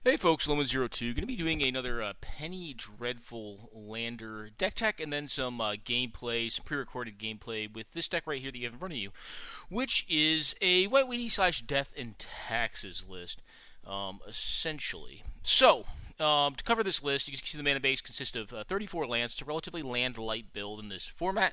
Hey folks, Loman02, going to be doing another Penny Dreadful Lander deck tech and then some gameplay, some pre-recorded gameplay with this deck right here that you have in front of you, which is a White Weenie / Death and Taxes list, essentially. So, to cover this list, you can see the mana base consists of 34 lands. It's a relatively land-light build in this format.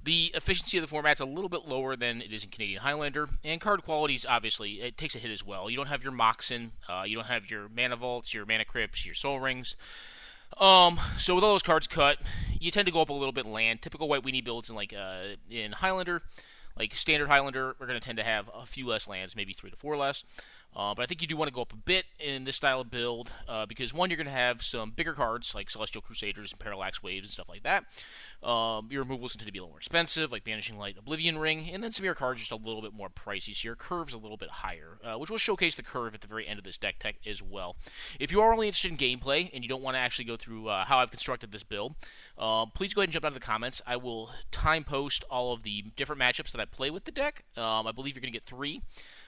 The efficiency of the format's a little bit lower than it is in Canadian Highlander, and card qualities, obviously, it takes a hit as well. You don't have your Moxen, you don't have your Mana Vaults, your Mana Crypts, your Soul Rings. So with all those cards cut, you tend to go up a little bit in land. Typical White Weenie builds in Highlander, like Standard Highlander, are going to tend to have a few less lands, maybe 3 to 4 less. But I think you do want to go up a bit in this style of build because, one, you're going to have some bigger cards like Celestial Crusaders and Parallax Waves and stuff like that. Your removals tend to be a little more expensive, like Banishing Light, Oblivion Ring, and then some of your cards just a little bit more pricey, so your curve's a little bit higher, which will showcase the curve at the very end of this deck tech as well. If you are only interested in gameplay and you don't want to actually go through how I've constructed this build, please go ahead and jump down to the comments. I will time post all of the different matchups that I play with the deck. I believe you're going to get 3.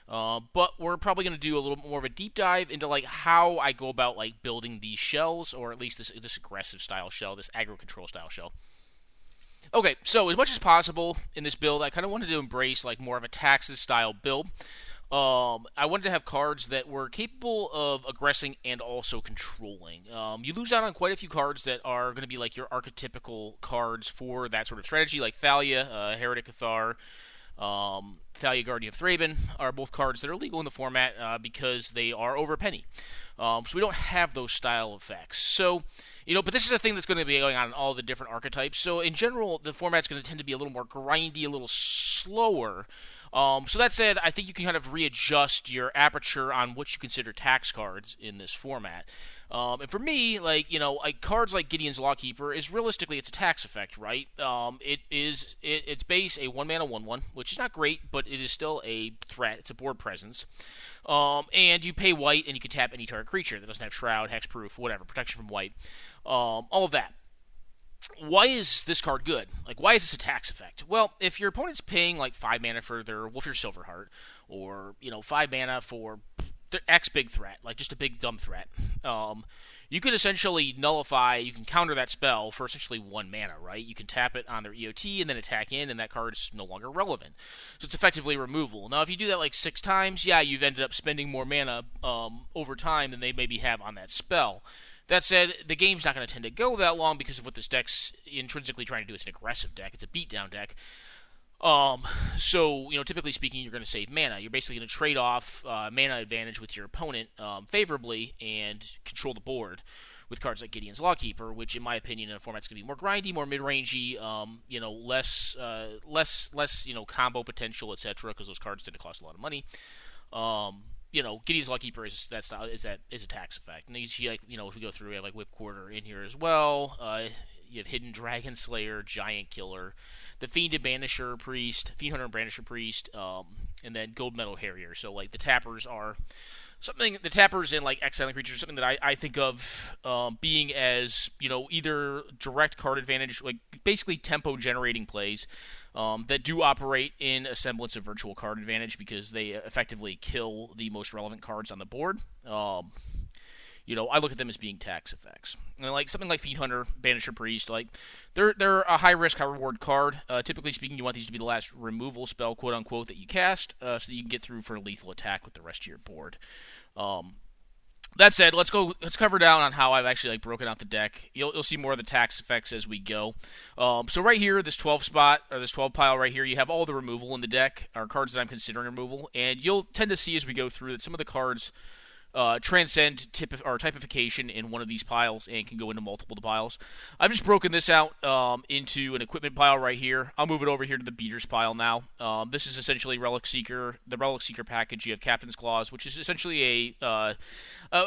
But we're probably going to do a little more of a deep dive into like how I go about like building these shells, or at least this aggressive style shell, this aggro control style shell. Okay, so as much as possible in this build, I kind of wanted to embrace like more of a Taxes style build. I wanted to have cards that were capable of aggressing and also controlling. You lose out on quite a few cards that are going to be like your archetypical cards for that sort of strategy, like Thalia, Heretic Cathar, Thalia, Guardian of Thraben are both cards that are legal in the format because they are over a penny. So we don't have those style effects. So, but this is a thing that's going to be going on in all the different archetypes. So in general, the format's going to tend to be a little more grindy, a little slower. So that said, I think you can kind of readjust your aperture on what you consider tax cards in this format. And for me, like cards like Gideon's Lawkeeper is realistically it's a tax effect, right? It's base a 1-mana 1/1, which is not great, but it is still a threat. It's a board presence. And you pay white and you can tap any target creature that doesn't have Shroud, Hexproof, whatever, protection from white, all of that. Why is this card good? Like, why is this a tax effect? Well, if your opponent's paying like 5 mana for their Wolfir Silverheart, or 5 mana for the X big threat, like just a big dumb threat, you could essentially nullify, you can counter that spell for essentially 1 mana, right? You can tap it on their EOT and then attack in, and that card is no longer relevant. So it's effectively removal. Now, if you do that like 6 times, yeah, you've ended up spending more mana over time than they maybe have on that spell. That said, the game's not going to tend to go that long because of what this deck's intrinsically trying to do. It's an aggressive deck. It's a beatdown deck. So, typically speaking, you're going to save mana. You're basically going to trade off mana advantage with your opponent favorably and control the board with cards like Gideon's Lawkeeper, which, in my opinion, in a format's going to be more grindy, more mid-rangey, less combo potential, etc., because those cards tend to cost a lot of money. Gideon's Lawkeeper is a tax effect. And you see, if we go through, we have like Whip Quarter in here as well. You have Hidden Dragon Slayer, Giant Killer, the Fiend and Banisher Priest, Fiend Hunter and Banisher Priest, and then Gold Metal Harrier. So like the tappers are something. The tappers and like exiling creatures are something that I think of being as either direct card advantage, like basically tempo generating plays. That do operate in a semblance of virtual card advantage because they effectively kill the most relevant cards on the board. I look at them as being tax effects. And like something like Fiend Hunter, Banisher Priest, like they're a high risk, high reward card. Typically speaking, you want these to be the last removal spell, quote unquote, that you cast, so that you can get through for a lethal attack with the rest of your board. That said, let's cover down on how I've actually broken out the deck. You'll see more of the tax effects as we go. So right here, this 12 spot, or this 12 pile right here, you have all the removal in the deck, or cards that I'm considering removal, and you'll tend to see as we go through that some of the cards transcend typification in one of these piles and can go into multiple piles. I've just broken this out into an equipment pile right here. I'll move it over here to the beaters pile now. This is essentially the Relic Seeker package. You have Captain's Claws, which is essentially a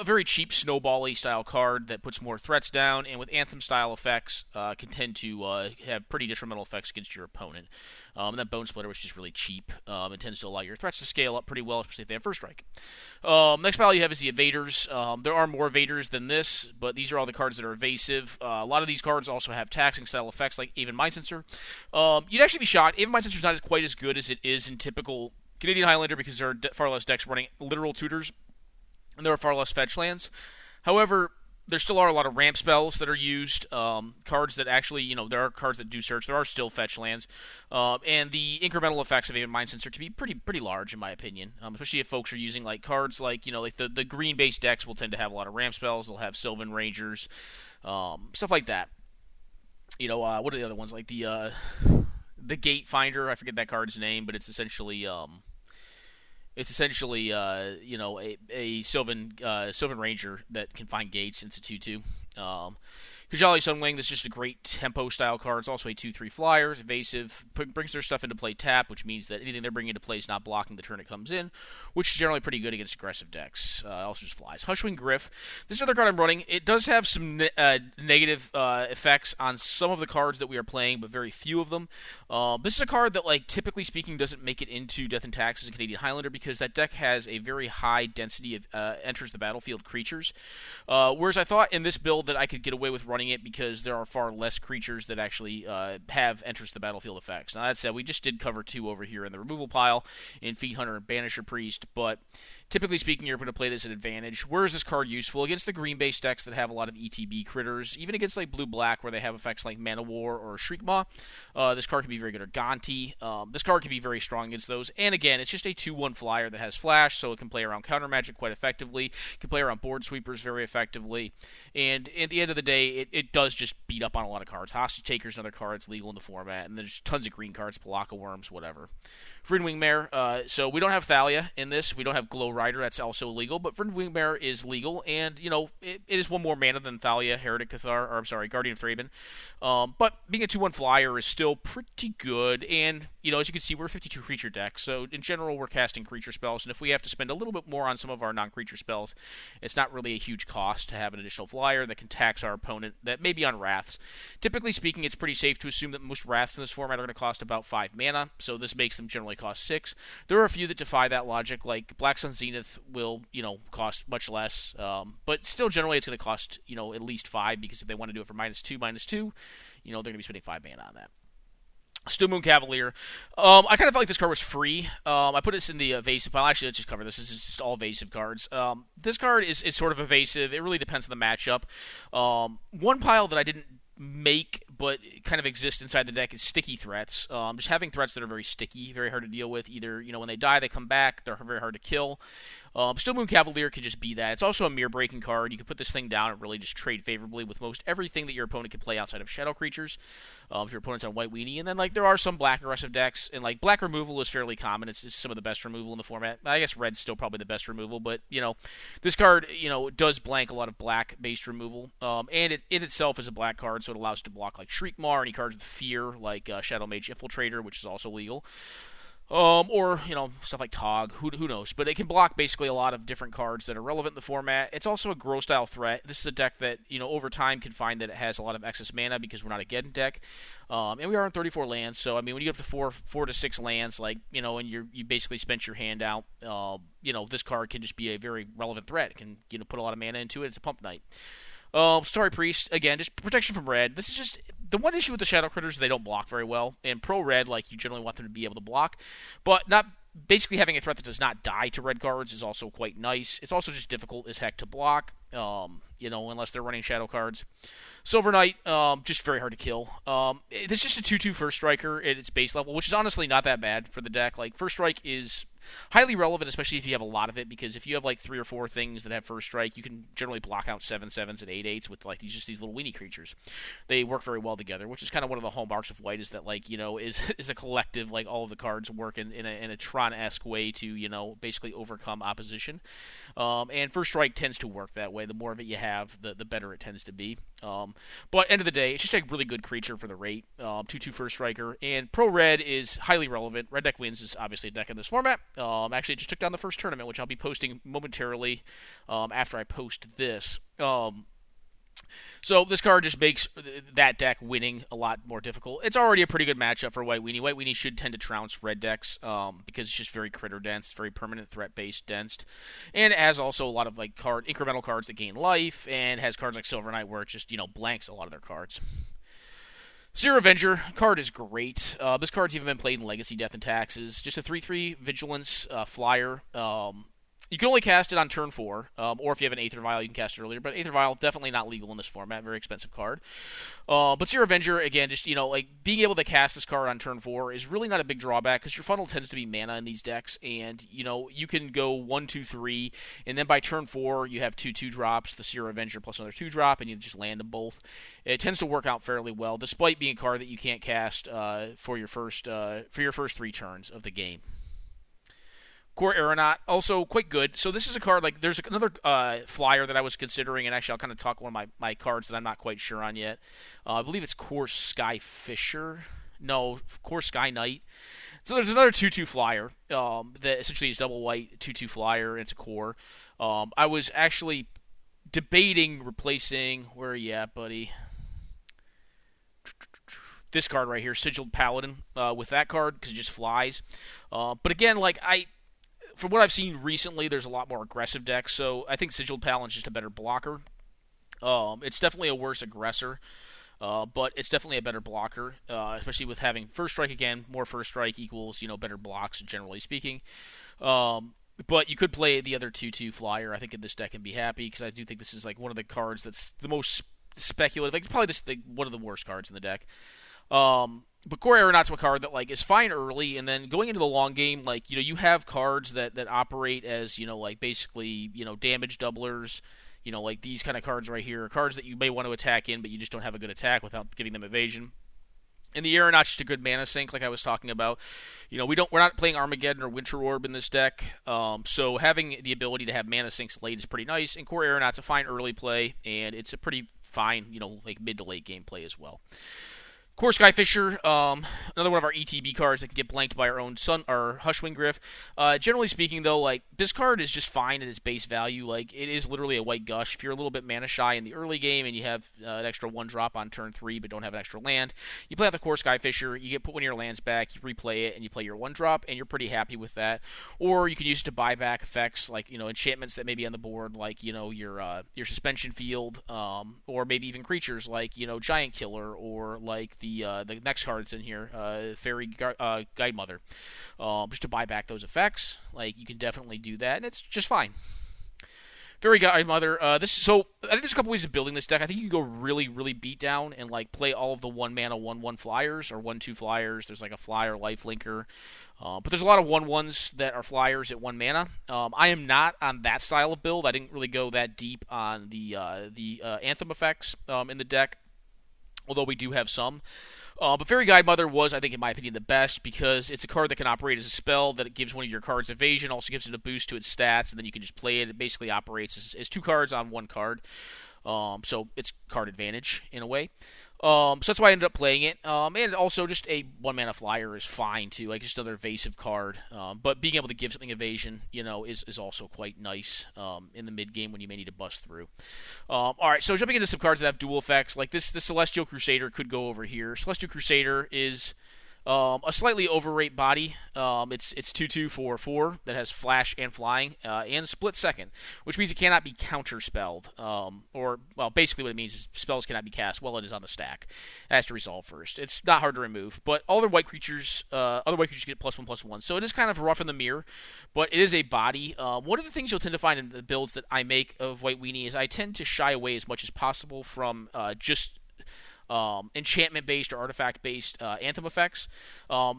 very cheap snowball-y style card that puts more threats down, and with Anthem style effects can tend to have pretty detrimental effects against your opponent. And then Bone Splitter, which is really cheap. It tends to allow your threats to scale up pretty well, especially if they have First Strike. Next pile you have is the Evaders. There are more Evaders than this, but these are all the cards that are evasive. A lot of these cards also have taxing style effects, like Aven Mindsensor. You'd actually be shocked. Aven Mindsensor is not quite as good as it is in typical Canadian Highlander because there are far less decks running literal tutors. and there are far less fetch lands. However, there still are a lot of ramp spells that are used. Cards that actually, there are cards that do search. There are still fetch lands, and the incremental effects of Aven Mind Sensor can be pretty large in my opinion. Especially if folks are using like cards like like the green based decks will tend to have a lot of ramp spells. They'll have Sylvan Rangers, stuff like that. What are the other ones like the Gate Finder? I forget that card's name, but it's essentially a Sylvan Ranger that can find gates. It's a 2/2. Kajali Sunwing, that's just a great tempo style card. It's also a 2/3 flyer, evasive, brings their stuff into play tap, which means that anything they're bringing into play is not blocking the turn it comes in, which is generally pretty good against aggressive decks. Also just flies. Hushwing Griff, this other card I'm running, it does have some negative effects on some of the cards that we are playing, but very few of them. This is a card that, like, typically speaking, doesn't make it into Death and Taxes and Canadian Highlander because that deck has a very high density of enters the battlefield creatures. Whereas I thought in this build that I could get away with running it because there are far less creatures that actually have enters the battlefield effects. Now that said, we just did cover 2 over here in the removal pile in Feed Hunter and Banisher Priest, but typically speaking, you're going to play this at advantage. Where is this card useful? Against the green-based decks that have a lot of ETB critters, even against like blue-black where they have effects like Mana War or Shriekmaw, this card can be very good. Or Gonti, this card can be very strong against those. And again, it's just a 2/1 flyer that has flash, so it can play around counter magic quite effectively. It can play around board sweepers very effectively. And at the end of the day, it does just beat up on a lot of cards. Hostage Taker's another card that's legal in the format, and there's tons of green cards, Palaka Worms, whatever. Vrynwing Mare, so we don't have Thalia in this. We don't have Glow Rider, that's also legal, but Vrynwing Mare is legal, and, it is 1 more mana than Thalia, Heretic Cathar, or I'm sorry, Guardian of Thraben. But being a 2/1 flyer is still pretty good, and, as you can see, we're a 52 creature deck, so in general, we're casting creature spells, and if we have to spend a little bit more on some of our non-creature spells, it's not really a huge cost to have an additional flyer that can tax our opponent that may be on Wraths. Typically speaking, it's pretty safe to assume that most Wraths in this format are going to cost about 5 mana, so this makes them generally cost 6. There are a few that defy that logic, like Black Sun Zenith will, cost much less, but still generally it's going to cost, at least 5, because if they want to do it for -2, they're going to be spending 5 mana on that. Still Moon Cavalier. I kind of felt like this card was free. I put this in the evasive pile. Actually, let's just cover this. This is just all evasive cards. This card is sort of evasive. It really depends on the matchup. One pile that I didn't make but kind of exist inside the deck is sticky threats. Just having threats that are very sticky, very hard to deal with. Either, when they die, they come back. They're very hard to kill. Still Moon Cavalier can just be that. It's also a mirror-breaking card. You can put this thing down and really just trade favorably with most everything that your opponent can play outside of shadow creatures. If your opponent's on White Weenie. And then, there are some black aggressive decks, and, black removal is fairly common. It's some of the best removal in the format. I guess red's still probably the best removal, but, this card, does blank a lot of black-based removal. And it itself is a black card, so it allows it to block, Shriekmaw, any cards with fear, like Shadow Mage Infiltrator, which is also legal. Or, stuff like Tog, who knows. But it can block basically a lot of different cards that are relevant in the format. It's also a Grow-style threat. This is a deck that, over time can find that it has a lot of excess mana because we're not a Geddon deck. And we are on 34 lands, so, when you get up to 4 to 6 lands, and you basically spent your hand out, this card can just be a very relevant threat. It can, put a lot of mana into it. It's a Pump Knight. Starry Priest, again, just protection from red. This is just the one issue with the Shadow Critters, they don't block very well. And pro red, you generally want them to be able to block. But not basically having a threat that does not die to red cards is also quite nice. It's also just difficult as heck to block, unless they're running shadow cards. Silver Knight, just very hard to kill. This is just a 2/2 First Striker at its base level, which is honestly not that bad for the deck. First Strike is highly relevant, especially if you have a lot of it, because if you have 3 or 4 things that have First Strike, you can generally block out 7/7s and 8/8s with these little weenie creatures. They work very well together, which is kind of one of the hallmarks of White, is that is a collective, all of the cards work in a Tron-esque way to basically overcome opposition. And First Strike tends to work that way. The more of it you have, the better it tends to be. But end of the day, it's just a really good creature for the rate. 2/2 First Striker. And Pro Red is highly relevant. Red Deck Wins is obviously a deck in this format. Actually, it just took down the first tournament, which I'll be posting momentarily after I post this. So this card just makes that deck winning a lot more difficult. It's already a pretty good matchup for White Weenie. White Weenie should tend to trounce red decks because it's just very critter dense, very permanent threat based dense, and it has also a lot of incremental cards that gain life, and has cards like Silver Knight where it just blanks a lot of their cards. Seer Avenger card is great. This card's even been played in Legacy Death and Taxes. Just a 3/3 Vigilance flyer. You can only cast it on turn 4, or if you have an Aether Vial, you can cast it earlier. But Aether Vial, definitely not legal in this format. Very expensive card. But Seer Avenger, again, just, like, being able to cast this card on turn 4 is really not a big drawback, because your funnel tends to be mana in these decks, and, you can go 1, 2, 3, and then by turn 4, you have 2 2-drops, the Seer Avenger plus another 2-drop, and you just land them both. It tends to work out fairly well, despite being a card that you can't cast for your first 3 turns of the game. Core Aeronaut, also quite good. So this is a card, like, there's another flyer that I was considering, and actually I'll kind of talk one of my cards that I'm not quite sure on yet. I believe it's Core Sky Fisher. No, Core Sky Knight. So there's another 2/2 flyer that essentially is double white, 2/2 flyer, and it's a core. I was actually debating replacing, where are you at, buddy? This card right here, Sigiled Paladin, with that card, because it just flies. But again, like, from what I've seen recently, there's a lot more aggressive decks, so I think Sigiled Paladin's just a better blocker. It's definitely a worse aggressor, but it's definitely a better blocker, especially with having First Strike again. More First Strike equals, better blocks, generally speaking. But you could play the other 2/2 flyer, I think, in this deck and be happy, because I do think this is like one of the cards that's the most speculative. Like, it's probably one of the worst cards in the deck. But Core Aeronaut's a card that, like, is fine early, and then going into the long game, like, you have cards that operate as, like, basically, damage doublers, like these kind of cards right here, cards that you may want to attack in, but you just don't have a good attack without giving them evasion. And the Aeronaut's just a good mana sink, like I was talking about. We're not playing Armageddon or Winter Orb in this deck, so having the ability to have mana sinks late is pretty nice, and Core Aeronaut's a fine early play, and it's a pretty fine, like, mid to late game play as well. Core Skyfisher, another one of our ETB cards that can get blanked by our own Hushwing Griff. Generally speaking, though, like, this card is just fine at its base value. Like, it is literally a white gush. If you're a little bit mana shy in the early game and you have an extra 1-drop on turn 3 but don't have an extra land, you play out the Core Skyfisher, you put one of your lands back, you replay it, and you play your 1-drop, and you're pretty happy with that. Or you can use it to buy back effects like, enchantments that may be on the board, like, your Suspension Field, or maybe even creatures like, Giant Killer, or like the next card that's in here, Fairy Guide Mother, just to buy back those effects. Like, you can definitely do that, and it's just fine. Fairy Guide Mother. So I think there's a couple ways of building this deck. I think you can go really, really beat down and, like, play all of the 1-mana 1/1 flyers or 1/2 flyers. There's like a flyer lifelinker. But there's a lot of 1/1s that are flyers at 1 mana. I am not on that style of build. I didn't really go that deep on the Anthem effects in the deck, although we do have some. But Fairy Guide Mother was, I think, in my opinion, the best, because it's a card that can operate as a spell, that it gives one of your cards evasion, also gives it a boost to its stats, and then you can just play it. It basically operates as 2 cards on 1 card. So it's card advantage, in a way. So that's why I ended up playing it. And also, just a 1-mana flyer is fine, too. Like, just another evasive card. But being able to give something evasion, is also quite nice in the mid-game when you may need to bust through. Alright, so jumping into some cards that have dual effects. Like, this Celestial Crusader could go over here. Celestial Crusader is a slightly overrate body. It's 2/2 for 4 that has flash and flying, and split second, which means it cannot be counterspelled. Basically what it means is spells cannot be cast while it is on the stack. It has to resolve first. It's not hard to remove, but all other white creatures get +1/+1. So it is kind of rough in the mirror, but it is a body. One of the things you'll tend to find in the builds that I make of White Weenie is I tend to shy away as much as possible from just enchantment-based or artifact-based Anthem effects.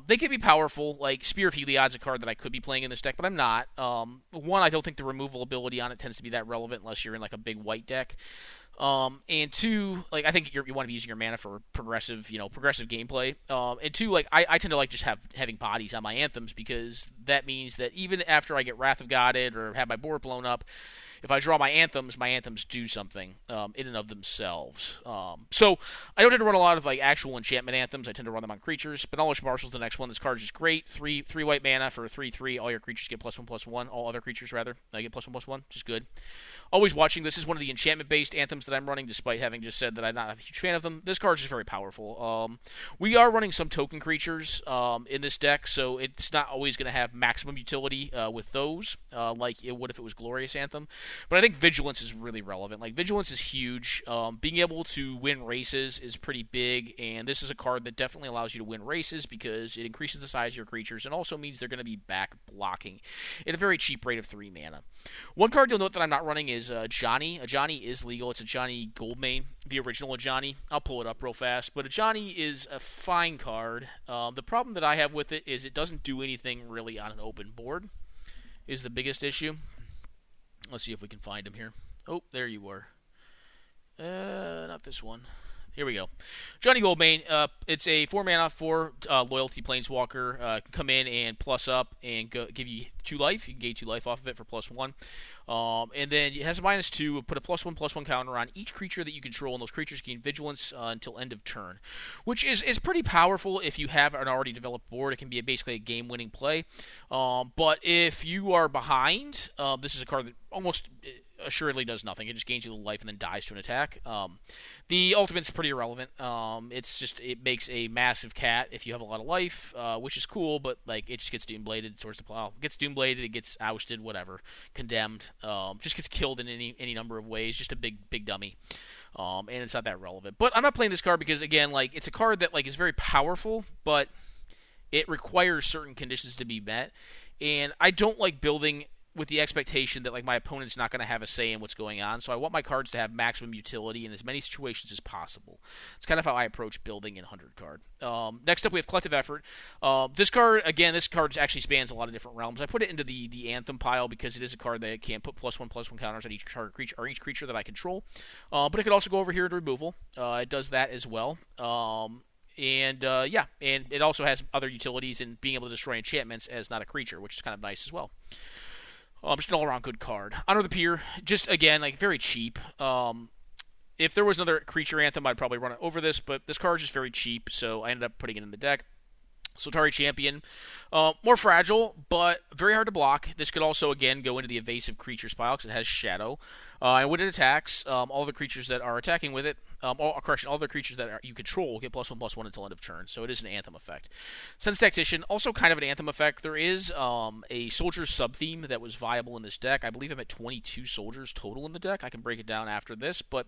They can be powerful. Like, Spear of Heliod's a card that I could be playing in this deck, but I'm not. One, I don't think the removal ability on it tends to be that relevant unless you're in, like, a big white deck. And 2, like, I think you want to be using your mana for progressive gameplay. And 2, like, I tend to like just having bodies on my Anthems, because that means that even after I get Wrath of Godded or have my board blown up, if I draw my Anthems do something in and of themselves. So I don't tend to run a lot of, like, actual enchantment Anthems. I tend to run them on creatures. Benevolent Marshal's the next one. This card is just great. 3 white mana for 3/3. All your creatures get +1/+1. All other creatures, rather, get +1/+1, which is good. Always watching. This is one of the enchantment-based Anthems that I'm running, despite having just said that I'm not a huge fan of them. This card is just very powerful. We are running some token creatures in this deck, so it's not always going to have maximum utility with those, like it would if it was Glorious Anthem. But I think Vigilance is really relevant. Like, Vigilance is huge. Being able to win races is pretty big, and this is a card that definitely allows you to win races because it increases the size of your creatures and also means they're going to be back blocking at a very cheap rate of 3 mana. One card you'll note that I'm not running is Ajani. Ajani is legal. It's Ajani Goldmane, the original Ajani. I'll pull it up real fast. But Ajani is a fine card. The problem that I have with it is it doesn't do anything really on an open board, is the biggest issue. Let's see if we can find him here. Oh, there you are. Not this one. Here we go. Johnny Goldmane, it's a 4 mana, 4 loyalty planeswalker. Can come in and plus up and give you 2 life. You can gain 2 life off of it for +1. And then it has a -2. Put a +1/+1 counter on each creature that you control, and those creatures gain vigilance until end of turn, which is pretty powerful if you have an already developed board. It can be basically a game-winning play. But if you are behind, this is a card that almost assuredly does nothing. It just gains you a life and then dies to an attack. The ultimate's pretty irrelevant. It makes a massive cat if you have a lot of life, which is cool, but like it just gets Doombladed, Swords to Plow. It gets Doombladed, it gets ousted, whatever, condemned. Just gets killed in any number of ways. Just a big dummy. And it's not that relevant. But I'm not playing this card because again, like it's a card that like is very powerful, but it requires certain conditions to be met. And I don't like building with the expectation that like my opponent's not going to have a say in what's going on, so I want my cards to have maximum utility in as many situations as possible. It's kind of how I approach building in 100 card. Next up, we have Collective Effort. This card actually spans a lot of different realms. I put it into the Anthem pile because it is a card that can put +1/+1 counters on each target creature or each creature that I control. But it could also go over here to removal. It does that as well. And it also has other utilities in being able to destroy enchantments as not a creature, which is kind of nice as well. Just an all-around good card. Honor the Peer, just, again, like, very cheap. If there was another creature Anthem, I'd probably run it over this, but this card is just very cheap, so I ended up putting it in the deck. Solitary Champion, more fragile, but very hard to block. This could also, again, go into the evasive creatures pile because it has Shadow. And when it attacks, all the creatures that are attacking with it, all the creatures that you control get +1/+1 until end of turn, so it is an Anthem effect. Sense Tactician, also kind of an Anthem effect. There is a Soldier sub-theme that was viable in this deck. I believe I'm at 22 soldiers total in the deck. I can break it down after this, but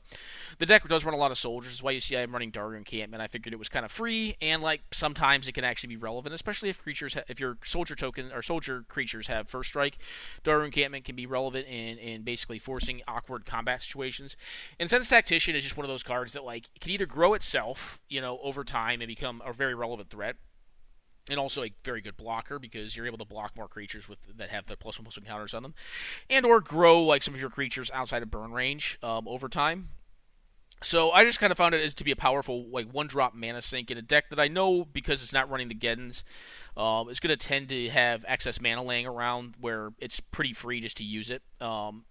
the deck does run a lot of soldiers. That's why you see I'm running Dark Encampment. I figured it was kind of free, and like sometimes it can actually be relevant, especially if your soldier token or soldier creatures have First Strike. Dark Encampment can be relevant in basically forcing awkward combat situations. And Sense Tactician is just one of those cards that like can either grow itself, over time and become a very relevant threat, and also a very good blocker because you're able to block more creatures that have the +1/+1 counters on them, and or grow like some of your creatures outside of burn range over time. So I just kind of found it as to be a powerful like 1-drop mana sink in a deck that I know because it's not running the Geddons, is going to tend to have excess mana laying around where it's pretty free just to use it.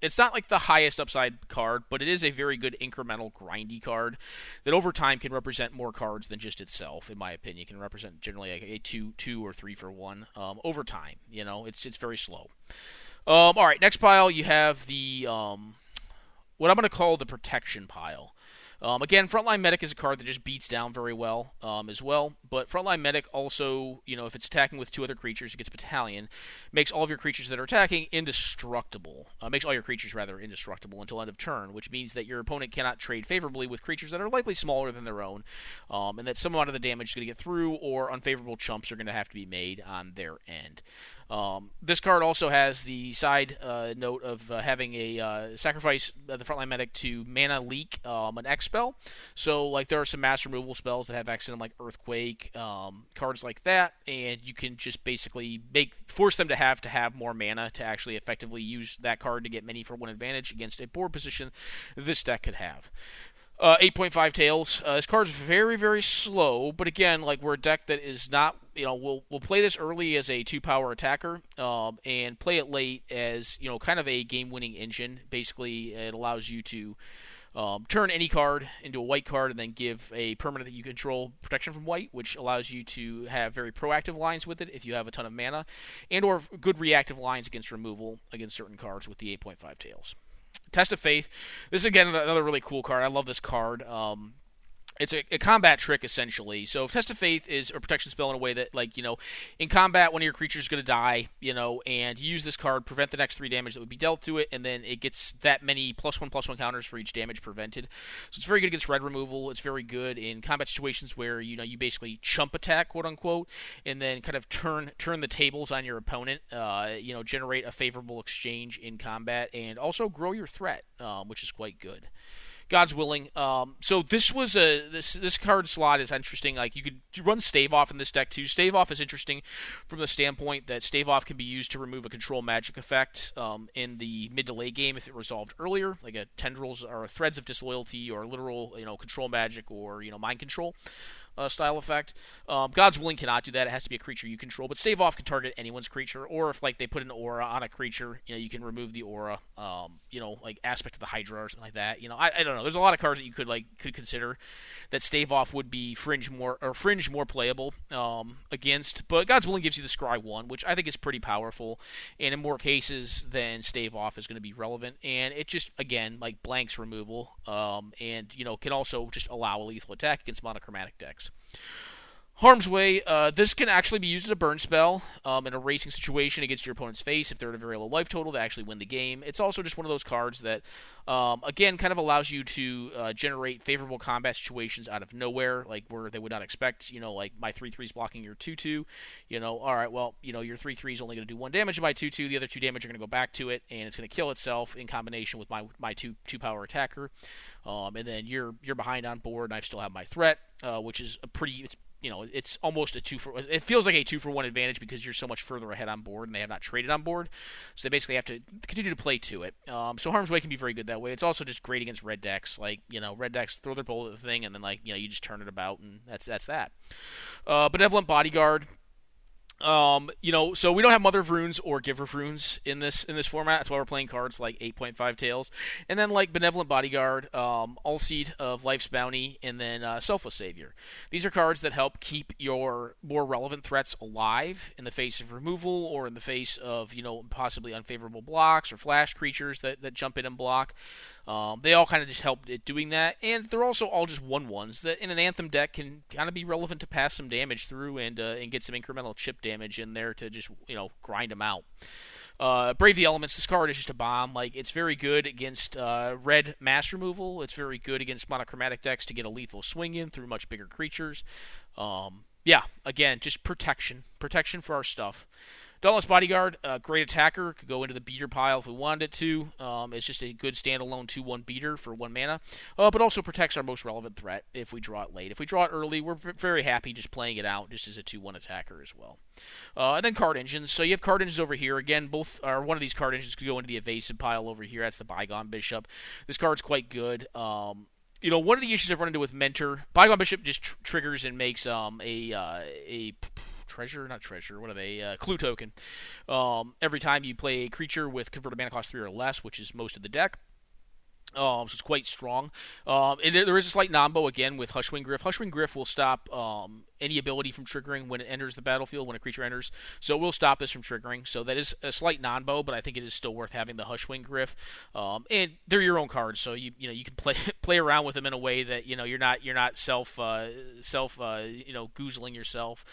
It's not like the highest upside card, but it is a very good incremental grindy card that over time can represent more cards than just itself, in my opinion. It can represent generally a 2 or 3 for 1 over time. It's very slow. All right, next pile you have the what I'm going to call the protection pile. Again, Frontline Medic is a card that just beats down very well as well. But Frontline Medic also, if it's attacking with 2 other creatures, it gets Battalion, makes all of your creatures that are attacking indestructible. Makes all your creatures, rather, indestructible until end of turn, which means that your opponent cannot trade favorably with creatures that are likely smaller than their own, and that some amount of the damage is going to get through, or unfavorable chumps are going to have to be made on their end. This card also has the side note of having a sacrifice the Frontline Medic to mana leak an X spell. So like there are some mass removal spells that have X in them, like Earthquake, cards like that, and you can just basically force them to have more mana to actually effectively use that card to get many for 1 advantage against a board position this deck could have. 8.5 Tails. This card's very, very slow, but again, like we're a deck that is not, we'll play this early as a 2-power attacker, and play it late as, kind of a game-winning engine. Basically, it allows you to turn any card into a white card and then give a permanent that you control protection from white, which allows you to have very proactive lines with it if you have a ton of mana, and or good reactive lines against removal against certain cards with the 8.5 Tails. Test of Faith. This is, again, another really cool card. I love this card. it's a combat trick essentially. So Test of Faith is a protection spell in a way that, like, in combat, one of your creatures is going to die, and you use this card, prevent the next 3 damage that would be dealt to it, and then it gets that many +1/+1 counters for each damage prevented. So it's very good against red removal. It's very good in combat situations where you basically chump attack, quote unquote, and then kind of turn the tables on your opponent. Generate a favorable exchange in combat, and also grow your threat, which is quite good. God's willing. So this was this card slot is interesting. Like, you could run Stave Off in this deck too. Stave Off is interesting from the standpoint that Stave Off can be used to remove a control magic effect in the mid to late game if it resolved earlier, like a Tendrils or Threads of Disloyalty or literal control magic or mind control. Style effect. God's Willing cannot do that. It has to be a creature you control. But Stave Off can target anyone's creature, or if they put an aura on a creature, you can remove the aura. Like Aspect of the Hydra or something like that. I don't know. There's a lot of cards that you could consider that Stave Off would be fringe more playable against. But God's Willing gives you the Scry 1, which I think is pretty powerful, and in more cases than Stave Off is going to be relevant. And it just, again, blanks removal, and can also just allow a lethal attack against monochromatic decks. Harm's Way, this can actually be used as a burn spell in a racing situation against your opponent's face if they're at a very low life total to actually win the game. It's also just one of those cards that, again, kind of allows you to generate favorable combat situations out of nowhere, like where they would not expect, like my 3/3's blocking your 2/2. All right, well, your 3/3 is only going to do 1 damage to my 2/2. The other 2 damage are going to go back to it, and it's going to kill itself in combination with my 2-power attacker. And then you're behind on board, and I still have my threat, which is a pretty... It's almost a 2-for... It feels like a 2-for-1 advantage because you're so much further ahead on board and they have not traded on board. So they basically have to continue to play to it. So Harm's Way can be very good that way. It's also just great against red decks. Red decks throw their bolt at the thing and then, you just turn it about, and that's that. Benevolent Bodyguard. So we don't have Mother of Runes or Giver of Runes in this format. That's why we're playing cards like 8.5 Tails. And then Benevolent Bodyguard, Allseed of Life's Bounty, and then Selfless Savior. These are cards that help keep your more relevant threats alive in the face of removal or in the face of, possibly unfavorable blocks or flash creatures that jump in and block. They all kind of just help at doing that, and they're also all just 1/1s that in an Anthem deck can kind of be relevant to pass some damage through and get some incremental chip damage in there to just grind them out. Brave the Elements. This card is just a bomb. It's very good against red mass removal. It's very good against monochromatic decks to get a lethal swing in through much bigger creatures. Again, just protection for our stuff. Dauntless Bodyguard, great attacker, could go into the beater pile if we wanted it to. It's just a good standalone 2/1 beater for 1 mana, but also protects our most relevant threat if we draw it late. If we draw it early, we're very happy just playing it out just as a 2/1 attacker as well. And then Card Engines. So you have Card Engines over here. Again, one of these Card Engines could go into the evasive pile over here. That's the Bygone Bishop. This card's quite good. One of the issues I've run into with Mentor, Bygone Bishop just triggers and makes a Clue token. Every time you play a creature with converted mana cost 3 or less, which is most of the deck. So it's quite strong. And there is a slight nombo again with Hushwing Gryff. Hushwing Gryff will stop any ability from triggering when it enters the battlefield, when a creature enters. So it will stop this from triggering. So that is a slight nombo, but I think it is still worth having the Hushwing Gryff. And they're your own cards, so you can play around with them in a way that you're not self goozling yourself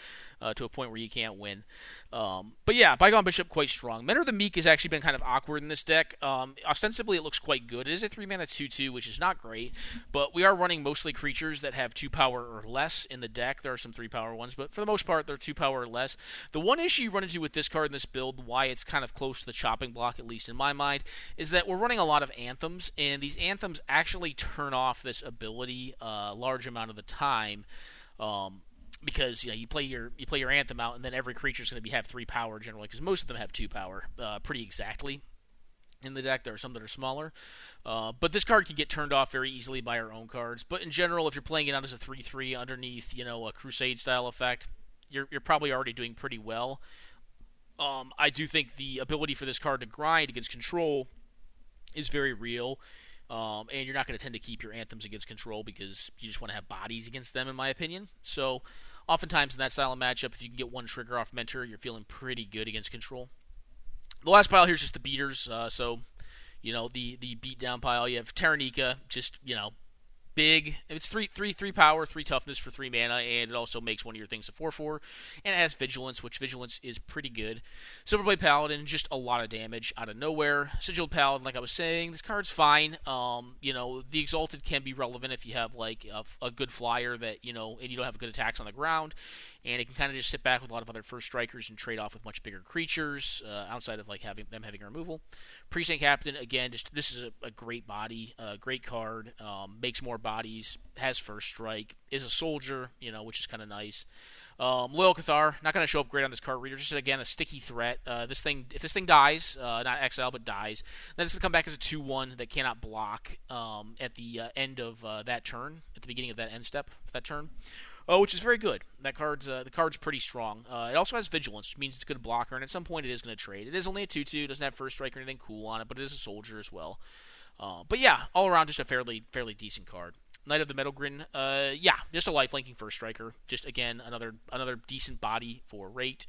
to a point where you can't win. But yeah, Bygone Bishop quite strong. Mentor the Meek has actually been kind of awkward in this deck. Ostensibly, it looks quite good. It is a 3-mana 2/2, which is not great, but we are running mostly creatures that have 2 power or less in the deck. There are some 3-power ones, but for the most part, they're 2 power or less. The one issue you run into with this card in this build, why it's kind of close to the chopping block, at least in my mind, is that we're running a lot of Anthems, and these Anthems actually turn off this ability a large amount of the time. Because you play your Anthem out, and then every creature is going to have 3 power generally, because most of them have 2 power pretty exactly in the deck. There are some that are smaller, but this card can get turned off very easily by our own cards. But in general, if you're playing it out as a 3/3 underneath a Crusade style effect, you're probably already doing pretty well. I do think the ability for this card to grind against control is very real. And you're not going to tend to keep your Anthems against control because you just want to have bodies against them, in my opinion. So, oftentimes in that style of matchup, if you can get 1 trigger off Mentor, you're feeling pretty good against control. The last pile here is just the beaters. The beatdown pile. You have Terranika, just, big. It's three power, 3 toughness for 3 mana, and it also makes one of your things a 4/4. And it has vigilance, which vigilance is pretty good. Silverblade Paladin, just a lot of damage out of nowhere. Sigiled Paladin, like I was saying, this card's fine. The Exalted can be relevant if you have like a good flyer that and you don't have good attacks on the ground. And it can kind of just sit back with a lot of other first strikers and trade off with much bigger creatures outside of like having removal. Precinct Captain, again, this is a great body, great card. Makes more bodies, has first strike, is a soldier, which is kind of nice. Loyal Cathar, not going to show up great on this card reader. Just again a sticky threat. If this thing dies, not exile but dies, then it's going to come back as a 2/1 that cannot block at the end of that turn, at the beginning of that end step of that turn. Which is very good. The card's pretty strong. It also has vigilance, which means it's a good blocker, and at some point it is going to trade. It is only a 2/2, doesn't have first strike or anything cool on it, but it is a soldier as well. But yeah, all around just a fairly decent card. Knight of the Meadowgrin, just a lifelinking first striker. Just again another decent body for rate.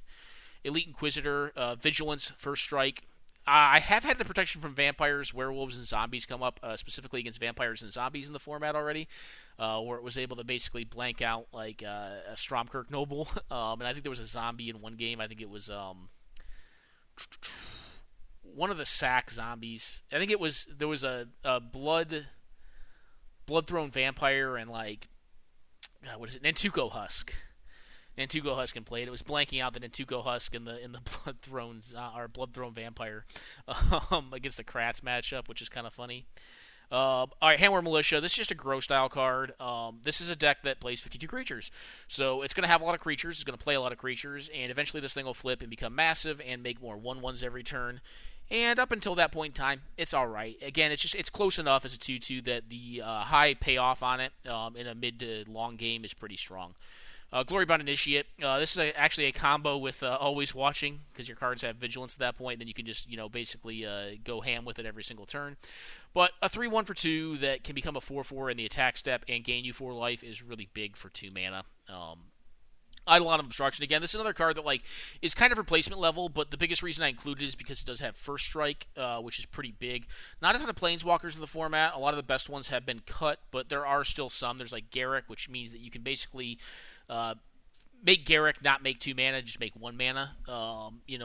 Elite Inquisitor, vigilance, first strike. I have had the protection from vampires, werewolves, and zombies come up, specifically against vampires and zombies in the format already, where it was able to basically blank out like a Stromkirk Noble. And I think there was a zombie in one game. I think it was one of the sack zombies. I think there was a Bloodthrone Vampire and like Nantuko Husk. Nantuko Husk and played. It was blanking out the Nantuko Husk in the Bloodthrone Vampire against the Kratz matchup, which is kind of funny. All right, Hammer Militia. This is just a Grow style card. This is a deck that plays 52 creatures, so it's going to have a lot of creatures. It's going to play a lot of creatures, and eventually this thing will flip and become massive and make more 1/1s every turn. And up until that point in time, it's all right. Again, it's close enough as a 2/2 that the high payoff on it in a mid to long game is pretty strong. Glorybound Initiate. This is actually a combo with Always Watching, because your cards have vigilance at that point. Then you can just basically go ham with it every single turn. But a 3/1 for 2 that can become a 4/4 in the attack step and gain you 4 life is really big for 2 mana. Eidolon of Obstruction. Again, this is another card that is kind of replacement level, but the biggest reason I included it is because it does have first strike, which is pretty big. Not a ton of planeswalkers in the format. A lot of the best ones have been cut, but there are still some. There's like Garruk, which means that you can basically make Garruk not make 2 mana, just make 1 mana,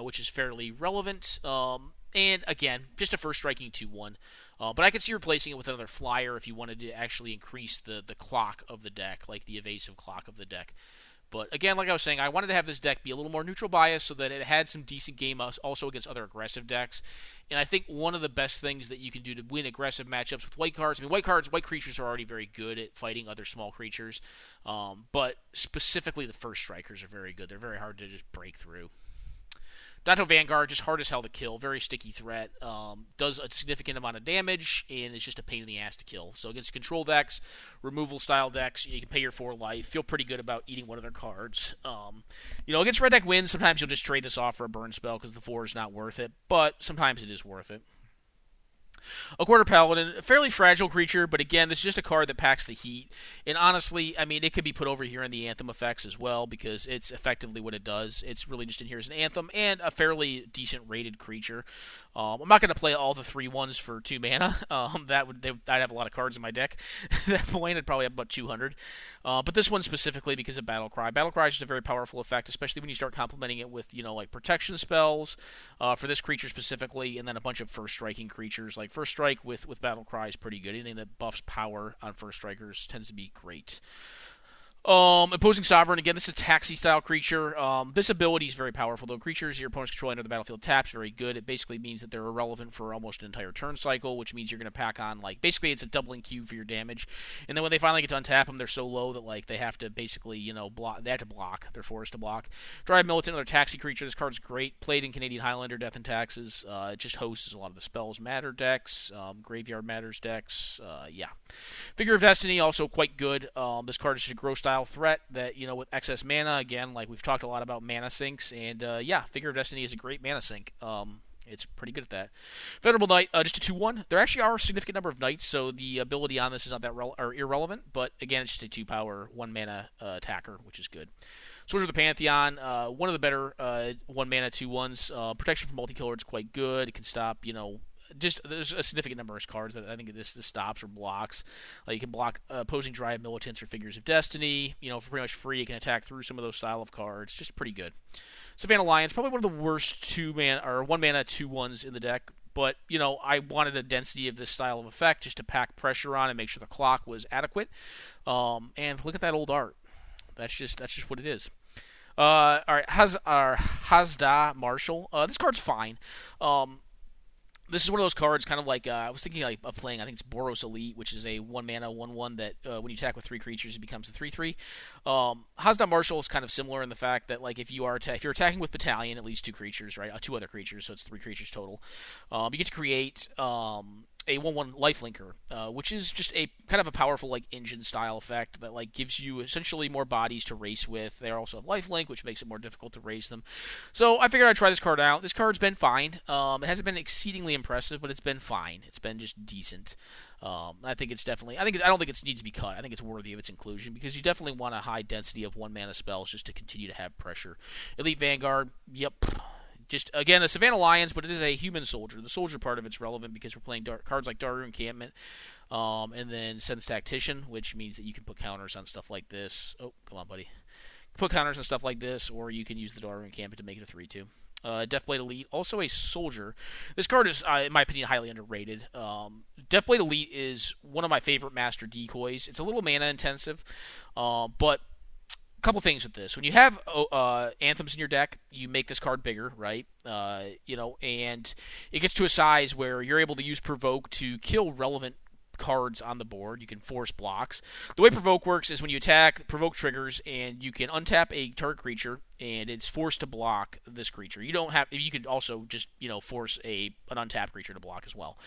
which is fairly relevant. And again, just a first striking 2/1. But I could see replacing it with another flyer if you wanted to actually increase the clock of the deck, like the evasive clock of the deck. But again, like I was saying, I wanted to have this deck be a little more neutral bias so that it had some decent game also against other aggressive decks. And I think one of the best things that you can do to win aggressive matchups with white cards, white creatures are already very good at fighting other small creatures, but specifically the first strikers are very good. They're very hard to just break through. Dato Vanguard, just hard as hell to kill, very sticky threat, does a significant amount of damage, and is just a pain in the ass to kill. So against control decks, removal style decks, you can pay your 4 life, feel pretty good about eating one of their cards. Against red deck wins, sometimes you'll just trade this off for a burn spell because the 4 is not worth it, but sometimes it is worth it. A Quarter Paladin, a fairly fragile creature, but again, this is just a card that packs the heat. And honestly, it could be put over here in the Anthem effects as well, because it's effectively what it does. It's really just in here as an Anthem, and a fairly decent rated creature. I'm not going to play all the 3/1s for 2 mana. I'd have a lot of cards in my deck. At that point, I'd probably have about 200. But this one specifically because of Battlecry. Battlecry is just a very powerful effect, especially when you start complementing it with, protection spells for this creature specifically, and then a bunch of first striking creatures. Like First Strike with Battlecry is pretty good. Anything that buffs power on first strikers tends to be great. Imposing Sovereign, again, this is a taxi-style creature. This ability is very powerful, though. Creatures your opponents control enter the battlefield taps, very good. It basically means that they're irrelevant for almost an entire turn cycle, which means you're going to pack on, basically it's a doubling cube for your damage. And then when they finally get to untap them, they're so low that, they have to basically, block. They have to block. They're forced to block. Drive Militant, another taxi creature. This card's great. Played in Canadian Highlander, Death and Taxes. It just hosts a lot of the Spells Matter decks, Graveyard Matters decks. Figure of Destiny, also quite good. This card is just a grow style threat that, with excess mana, again, we've talked a lot about mana sinks, and Figure of Destiny is a great mana sink. It's pretty good at that. Venerable Knight, just a 2/1. There actually are a significant number of knights, so the ability on this is not that irrelevant, but again, it's just a 2-power, 1 mana attacker, which is good. Soldier of the Pantheon, one of the better 1 mana 2/1s. Protection from multicolored is quite good. It can stop, just there's a significant number of cards that I think this stops or blocks. Like you can block opposing Dryad Militants or Figures of Destiny. For pretty much free, you can attack through some of those style of cards. Just pretty good. Savannah Lions, probably one of the worst 2-mana or 1-mana 2/1s in the deck. But, I wanted a density of this style of effect just to pack pressure on and make sure the clock was adequate. And look at that old art. That's just what it is. All right, Hazda Marshal. This card's fine. This is one of those cards, kind of like I was thinking of playing. I think it's Boros Elite, which is a 1-mana 1/1 that when you attack with 3 creatures, it becomes a 3/3. Hazda Marshal is kind of similar in the fact that like if you're attacking with Battalion, at least 2 creatures, right? 2 other creatures, so it's 3 creatures total. You get to create a 1/1 lifelinker, which is just a kind of a powerful like engine style effect that like gives you essentially more bodies to race with. They also have lifelink, which makes it more difficult to race them. So I figured I'd try this card out. This card's been fine. It hasn't been exceedingly impressive, but it's been fine. It's been just decent. I think it's definitely. I don't think it needs to be cut. I think it's worthy of its inclusion because you definitely want a high density of 1-mana spells just to continue to have pressure. Elite Vanguard. Yep. Just, again, a Savannah Lions, but it is a human soldier. The soldier part of it's relevant because we're playing cards like Daru Encampment, and then Sense Tactician, which means that you can put counters on stuff like this. Oh, come on, buddy. Put counters on stuff like this, or you can use the Daru Encampment to make it a 3/2. Deathblade Elite, also a soldier. This card is, in my opinion, highly underrated. Deathblade Elite is one of my favorite master decoys. It's a little mana intensive, but couple things with this. When you have Anthems in your deck, you make this card bigger, right? And it gets to a size where you're able to use Provoke to kill relevant cards on the board. You can force blocks. The way Provoke works is when you attack, Provoke triggers, and you can untap a target creature, and it's forced to block this creature. You can also just force an untapped creature to block as well.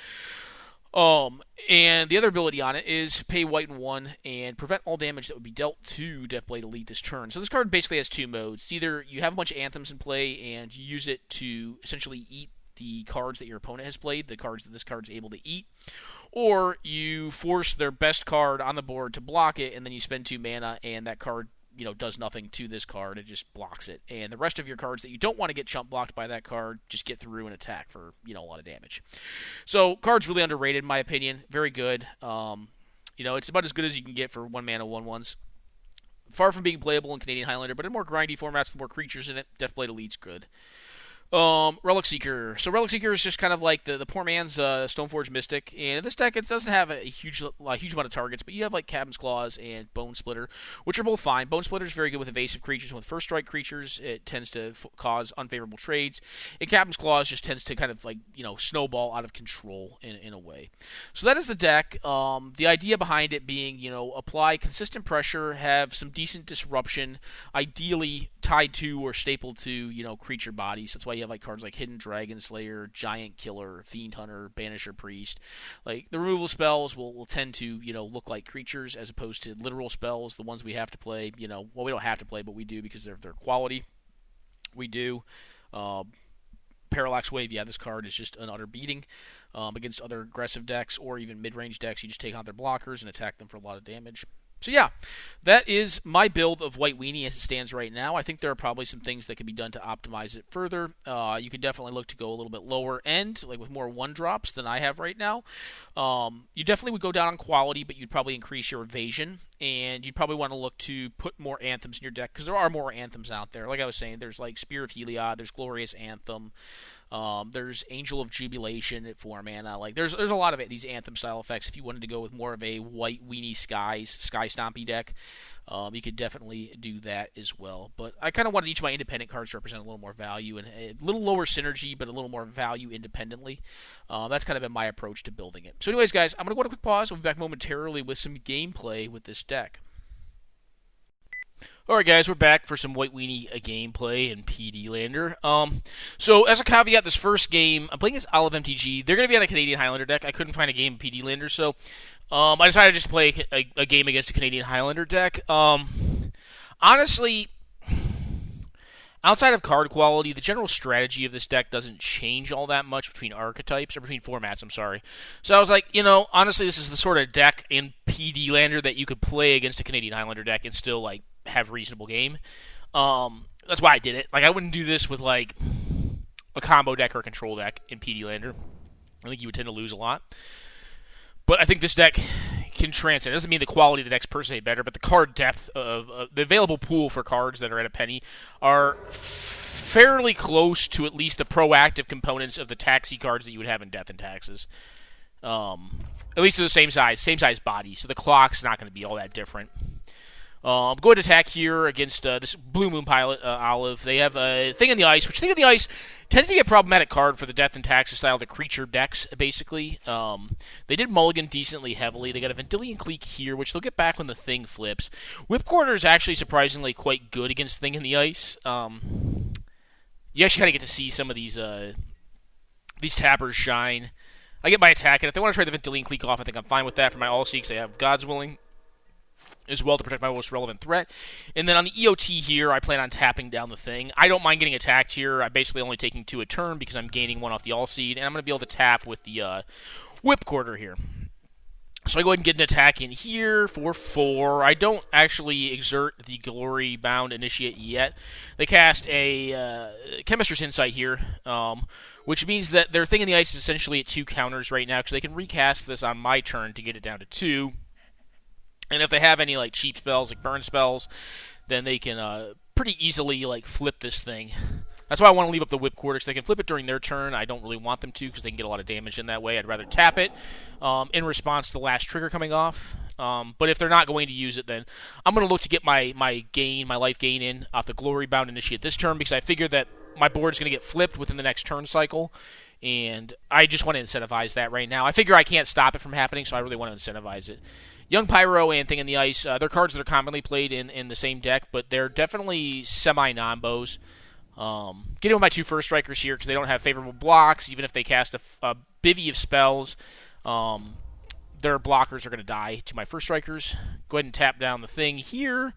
And the other ability on it is pay white and 1 and prevent all damage that would be dealt to Deathblade Elite this turn. So this card basically has 2 modes. It's either you have a bunch of Anthems in play and you use it to essentially eat the cards that your opponent has played, the cards that this card's able to eat, or you force their best card on the board to block it, and then you spend 2 mana and that card does nothing to this card. It just blocks it. And the rest of your cards that you don't want to get chump blocked by that card just get through and attack for, a lot of damage. So, card's really underrated in my opinion. Very good. It's about as good as you can get for 1-mana 1/1s. Far from being playable in Canadian Highlander, but in more grindy formats with more creatures in it, Deathblade Elite's good. Relic Seeker. So Relic Seeker is just kind of like the poor man's Stoneforge Mystic. And in this deck, it doesn't have a huge amount of targets, but you have like Captain's Claws and Bone Splitter, which are both fine. Bone Splitter is very good with evasive creatures. And with first strike creatures, it tends to cause unfavorable trades. And Captain's Claws just tends to kind of snowball out of control in a way. So that is the deck. The idea behind it being, apply consistent pressure, have some decent disruption, ideally tied to or stapled to, creature bodies. That's why you have cards like Hidden Dragon Slayer, Giant Killer, Fiend Hunter, Banisher Priest. The removal spells will tend to, look like creatures as opposed to literal spells, the ones we have to play, we don't have to play, but we do because they're their quality. We do. Parallax Wave, this card is just an utter beating against other aggressive decks or even mid-range decks. You just take out their blockers and attack them for a lot of damage. So that is my build of White Weenie as it stands right now. I think there are probably some things that can be done to optimize it further. You could definitely look to go a little bit lower end, with more 1-drops than I have right now. You definitely would go down on quality, but you'd probably increase your evasion, and you'd probably want to look to put more Anthems in your deck, because there are more Anthems out there. Like I was saying, there's Spear of Heliod, there's Glorious Anthem, there's Angel of Jubilation at 4 mana. There's a lot of these Anthem style effects. If you wanted to go with more of a White Weenie Sky Stompy deck, you could definitely do that as well. But I kind of wanted each of my independent cards to represent a little more value and a little lower synergy, but a little more value independently. That's kind of been my approach to building it. So anyways, guys, I'm going to go on a quick pause. We'll be back momentarily with some gameplay with this deck. Alright guys, we're back for some White Weenie gameplay in PD Lander. So as a caveat, this first game, I'm playing as Olive MTG. They're going to be on a Canadian Highlander deck. I couldn't find a game in PD Lander, so I decided just to play a game against a Canadian Highlander deck. Honestly, outside of card quality, the general strategy of this deck doesn't change all that much between archetypes, or between formats, I'm sorry. So I was like, honestly, this is the sort of deck in PD Lander that you could play against a Canadian Highlander deck and still, have a reasonable game. That's why I did it. I wouldn't do this with, a combo deck or a control deck in PD Lander. I think you would tend to lose a lot. But I think this deck can transcend. It doesn't mean the quality of the deck's per se better, but the card depth of the available pool for cards that are at a penny are fairly close to at least the proactive components of the taxi cards that you would have in Death and Taxes. At least they're the same size body, so the clock's not going to be all that different. Go ahead and attack here against this Blue Moon pilot, Olive. They have a Thing in the Ice, which Thing in the Ice tends to be a problematic card for the Death and Taxes style, the creature decks, basically. They did mulligan decently heavily. They got a Vendilion Clique here, which they'll get back when the Thing flips. Whipcorder is actually surprisingly quite good against Thing in the Ice. You actually kind of get to see some of these tappers shine. I get my attack, and if they want to try the Vendilion Clique off, I think I'm fine with that for my All-Seeks. I have God's Willing as well to protect my most relevant threat. And then on the EOT here, I plan on tapping down the Thing. I don't mind getting attacked here. I'm basically only taking 2 a turn because I'm gaining 1 off the All-Seed, and I'm going to be able to tap with the Whipcorder here. So I go ahead and get an attack in here for 4. I don't actually exert the Glory Bound Initiate yet. They cast a Chemist's Insight here, which means that their Thing in the Ice is essentially at 2 counters right now because they can recast this on my turn to get it down to 2. And if they have any like cheap spells, like burn spells, then they can pretty easily like flip this thing. That's why I want to leave up the Whipcorder, because they can flip it during their turn. I don't really want them to, because they can get a lot of damage in that way. I'd rather tap it in response to the last trigger coming off. But if they're not going to use it, then I'm going to look to get my life gain in off the Glory Bound Initiate this turn, because I figure that my board's going to get flipped within the next turn cycle. And I just want to incentivize that right now. I figure I can't stop it from happening, so I really want to incentivize it. Young Pyro and Thing in the Ice, they're cards that are commonly played in the same deck, but they're definitely semi-nombos. Getting with my 2 first strikers here because they don't have favorable blocks. Even if they cast a bivy of spells, their blockers are going to die to my first strikers. Go ahead and tap down the Thing here.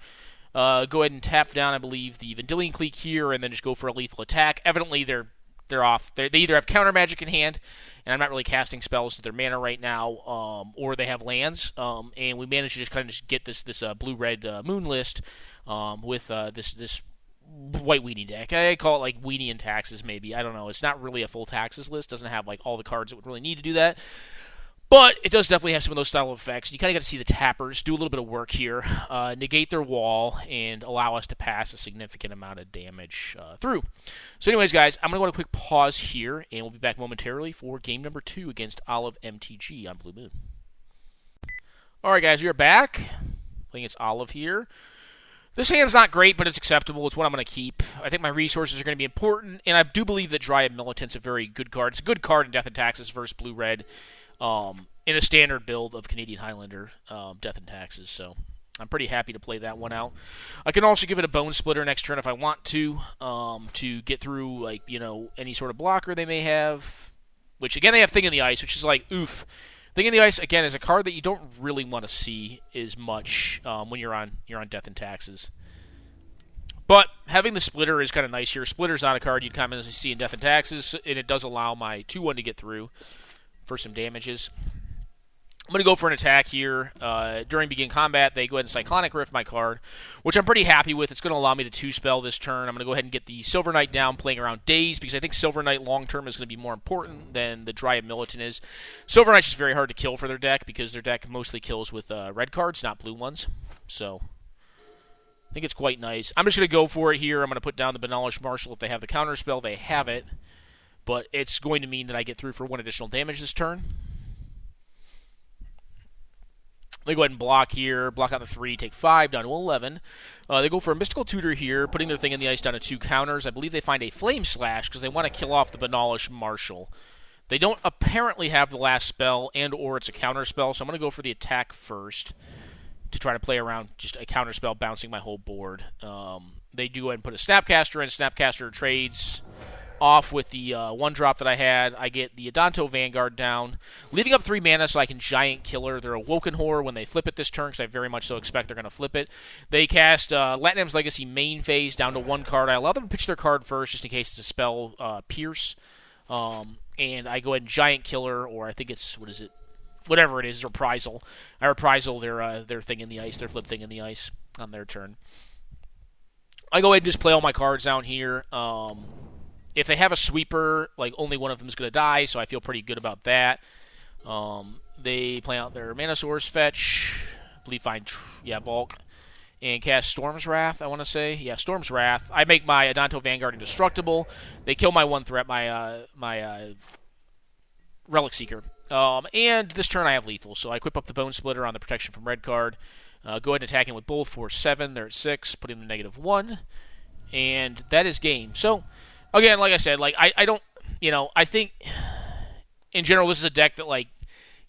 Go ahead and tap down, I believe, the Vendilion Clique here, and then just go for a lethal attack. Evidently, they're off. They either have counter magic in hand, and I'm not really casting spells to their mana right now, or they have lands, and we managed to just kind of just get this blue-red moon list with this white weenie deck. I call it like weenie and taxes, maybe. I don't know. It's not really a full taxes list. Doesn't have like all the cards that would really need to do that. But it does definitely have some of those style of effects. You kind of got to see the tappers do a little bit of work here, negate their wall, and allow us to pass a significant amount of damage through. So anyways, guys, I'm going to go on a quick pause here, and we'll be back momentarily for game number 2 against Olive MTG on Blue Moon. All right, guys, we are back. Playing against Olive here. This hand's not great, but it's acceptable. It's what I'm going to keep. I think my resources are going to be important, and I do believe that Dryad Militant's a very good card. It's a good card in Death and Taxes versus Blue-Red. In a standard build of Canadian Highlander, Death and Taxes, so I'm pretty happy to play that one out. I can also give it a Bone Splitter next turn if I want to get through, like, you know, any sort of blocker they may have, which, again, they have Thing in the Ice, which is like, oof. Thing in the Ice, again, is a card that you don't really want to see as much when you're on Death and Taxes. But having the Splitter is kind of nice here. Splitter's not a card you'd commonly see in Death and Taxes, and it does allow my 2-1 to get through for some damages. I'm going to go for an attack here. During begin combat, they go ahead and Cyclonic Rift my card, which I'm pretty happy with. It's going to allow me to 2-spell this turn. I'm going to go ahead and get the Silver Knight down, playing around Daze, because I think Silver Knight long-term is going to be more important than the Dryad Militant is. Silver Knight's just very hard to kill for their deck, because their deck mostly kills with red cards, not blue ones. So I think it's quite nice. I'm just going to go for it here. I'm going to put down the Benaglish Marshal. If they have the counterspell, they have it. But it's going to mean that I get through for 1 additional damage this turn. They go ahead and block here, block out the 3, take 5, down to 11. They go for a Mystical Tutor here, putting their Thing in the Ice down to 2 counters. I believe they find a Flame Slash because they want to kill off the Benaglish Marshal. They don't apparently have the last spell and or it's a counter spell, so I'm going to go for the attack first to try to play around just a counter spell bouncing my whole board. They do go ahead and put a Snapcaster in. Snapcaster trades off with the 1-drop that I had. I get the Adanto Vanguard down, leaving up 3 mana so I can Giant Killer their Awoken Horror when they flip it this turn, because I very much so expect they're going to flip it. They cast Latinam's Legacy main phase down to 1 card. I allow them to pitch their card first just in case it's a spell, Pierce. And I go ahead and Giant Killer, or I think it's, what is it? Whatever it is, Reprisal. I Reprisal their Thing in the Ice, their flip Thing in the Ice on their turn. I go ahead and just play all my cards down here. If they have a sweeper, like only one of them is going to die, so I feel pretty good about that. They play out their Mana Source fetch. I believe find Bulk. And cast Storm's Wrath, I want to say. Yeah, Storm's Wrath. I make my Adonto Vanguard indestructible. They kill my one threat, my Relic Seeker. And this turn I have lethal, so I equip up the Bone Splitter on the protection from red card. Go ahead and attack him with both for 7. They're at 6, put him to -1. And that is game. So, again, like I said, like I don't, I think in general this is a deck that like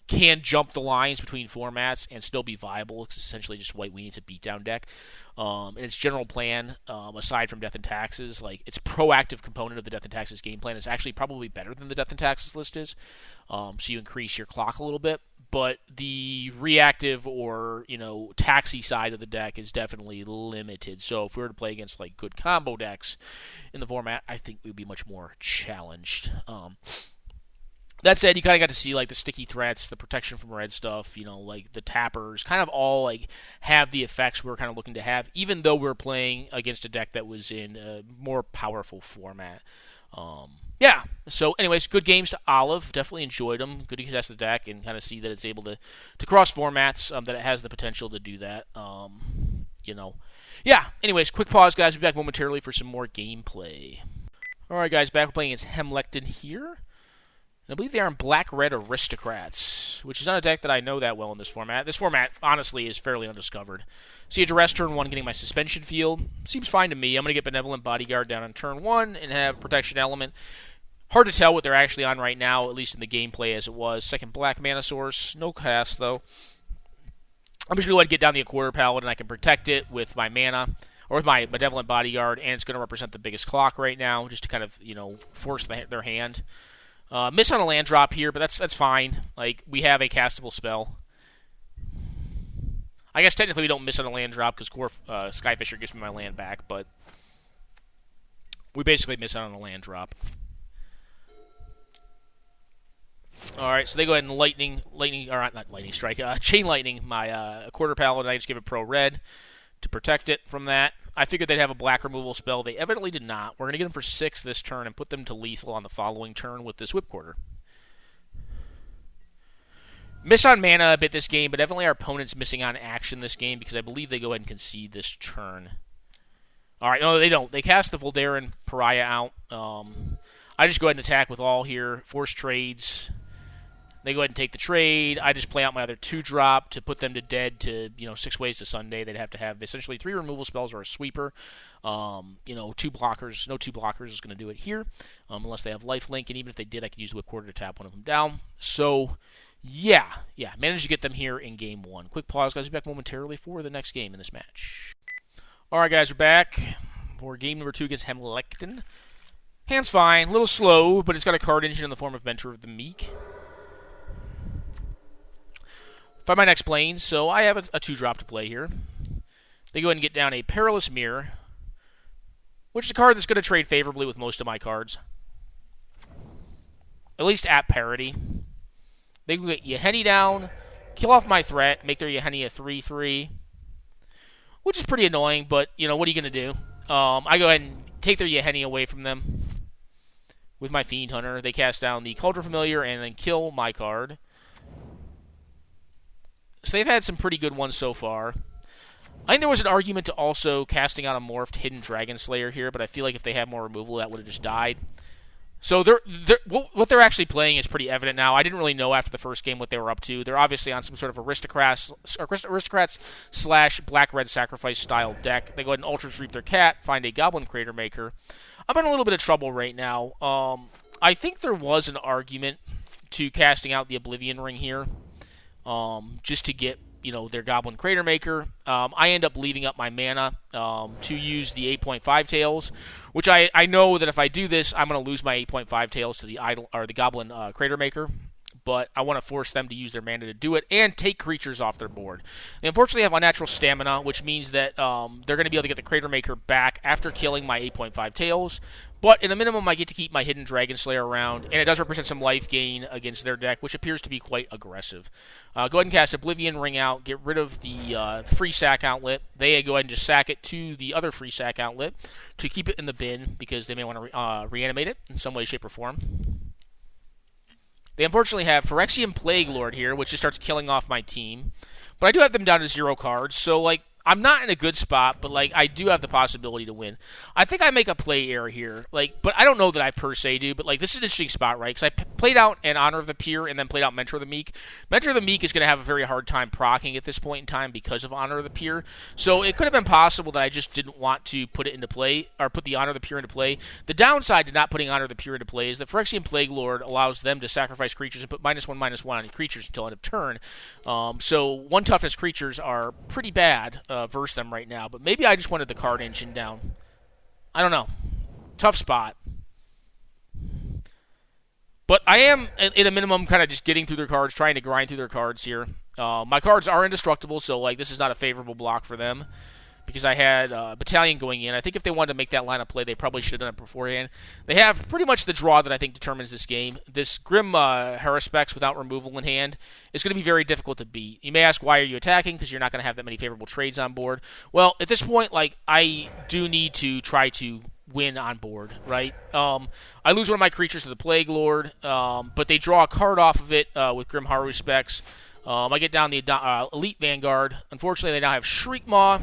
can jump the lines between formats and still be viable. It's essentially just white weenie. It's a beatdown deck. And its general plan, aside from Death and Taxes, like its proactive component of the Death and Taxes game plan is actually probably better than the Death and Taxes list is. So you increase your clock a little bit. But the reactive or, taxi side of the deck is definitely limited. So if we were to play against like good combo decks in the format, I think we would be much more challenged. That said, you kind of got to see like the sticky threats, the protection from red stuff, like the tappers, kind of all like have the effects we're kind of looking to have, even though we're playing against a deck that was in a more powerful format. Yeah, so anyways, good games to Olive. Definitely enjoyed them. Good to test the deck and kind of see that it's able to cross formats, that it has the potential to do that. Yeah, anyways, quick pause, guys. We'll be back momentarily for some more gameplay. All right, guys, back. We're playing against Hemlectin here. And I believe they are in Black-Red Aristocrats, which is not a deck that I know that well in this format. This format, honestly, is fairly undiscovered. Siege Arrest turn 1, getting my Suspension Field. Seems fine to me. I'm going to get Benevolent Bodyguard down on turn 1 and have Protection Element. Hard to tell what they're actually on right now, at least in the gameplay as it was. Second Black Mana Source. No cast, though. I'm just going to go ahead and get down the Quarter Paladin. I can protect it with my mana, or with my Benevolent Bodyguard, and it's going to represent the biggest clock right now, just to kind of, force their hand. Miss on a land drop here, but that's fine. Like, we have a castable spell. I guess technically we don't miss on a land drop because Skyfisher gives me my land back, but we basically miss out on a land drop. Alright, so they go ahead and Chain Lightning my Quarter Paladin. I just give it Pro Red to protect it from that. I figured they'd have a black removal spell. They evidently did not. We're going to get them for 6 this turn and put them to lethal on the following turn with this Whipquarter. Miss on mana a bit this game, but evidently our opponent's missing on action this game because I believe they go ahead and concede this turn. Alright, no, they don't. They cast the Voldaren Pariah out. I just go ahead and attack with all here. Force trades. They go ahead and take the trade. I just play out my other 2-drop to put them to dead to, 6 ways to Sunday. They'd have to have essentially 3 removal spells or a sweeper. 2 blockers. No 2 blockers is going to do it here, unless they have lifelink. And even if they did, I could use Whipquarter to tap one of them down. So, yeah. Managed to get them here in game 1. Quick pause, guys. We'll be back momentarily for the next game in this match. All right, guys, we're back for game number 2 against Hemlectin. Hand's fine. A little slow, but it's got a card engine in the form of Mentor of the Meek. Find my next plane, so I have a 2-drop to play here. They go ahead and get down a Perilous Mirror, which is a card that's going to trade favorably with most of my cards. At least at parity. They can get Yahenni down, kill off my threat, make their Yahenni a 3/3, which is pretty annoying, but, what are you going to do? I go ahead and take their Yahenni away from them with my Fiend Hunter. They cast down the Cauldron Familiar and then kill my card. So they've had some pretty good ones so far. I think there was an argument to also casting out a morphed Hidden Dragon Slayer here, but I feel like if they had more removal, that would have just died. So what they're actually playing is pretty evident now. I didn't really know after the first game what they were up to. They're obviously on some sort of aristocrats / Black-Red Sacrifice style deck. They go ahead and Ultra Sweep their cat, find a Goblin Crater Maker. I'm in a little bit of trouble right now. I think there was an argument to casting out the Oblivion Ring here. Just to get, their Goblin Crater Maker. I end up leaving up my mana to use the 8.5 Tails, which I know that if I do this, I'm going to lose my 8.5 Tails to the Goblin Crater Maker. But I want to force them to use their mana to do it and take creatures off their board. They unfortunately have unnatural stamina, which means that they're going to be able to get the Crater Maker back after killing my 8.5 Tails. But in a minimum, I get to keep my Hidden Dragon Slayer around, and it does represent some life gain against their deck, which appears to be quite aggressive. Go ahead and cast Oblivion Ring out, get rid of the free sack outlet. They go ahead and just sack it to the other free sack outlet to keep it in the bin, because they may want to reanimate it in some way, shape, or form. They unfortunately have Phyrexian Plague Lord here, which just starts killing off my team. But I do have them down to 0 cards, so, I'm not in a good spot, but, I do have the possibility to win. I think I make a play error here, but I don't know that I per se do, but, this is an interesting spot, right? Because I played out an Honor of the Peer and then played out Mentor of the Meek. Mentor of the Meek is going to have a very hard time proccing at this point in time because of Honor of the Peer. So it could have been possible that I just didn't want to put it into play, or put the Honor of the Peer into play. The downside to not putting Honor of the Peer into play is that Phyrexian Plague Lord allows them to sacrifice creatures and put -1/-1 on creatures until end of turn. So 1 toughness creatures are pretty bad versus them right now. But maybe I just wanted the card engine down. I don't know. Tough spot. But I am, at a minimum, kind of just getting through their cards, trying to grind through their cards here. My cards are indestructible, so this is not a favorable block for them. Because I had Battalion going in. I think if they wanted to make that line of play, they probably should have done it beforehand. They have pretty much the draw that I think determines this game. This Grim Haruspex without removal in hand is going to be very difficult to beat. You may ask, why are you attacking? Because you're not going to have that many favorable trades on board. Well, at this point, I do need to try to win on board, right? I lose one of my creatures to the Plague Lord, but they draw a card off of it with Grim Haruspex. I get down the Elite Vanguard. Unfortunately, they now have Shriekmaw,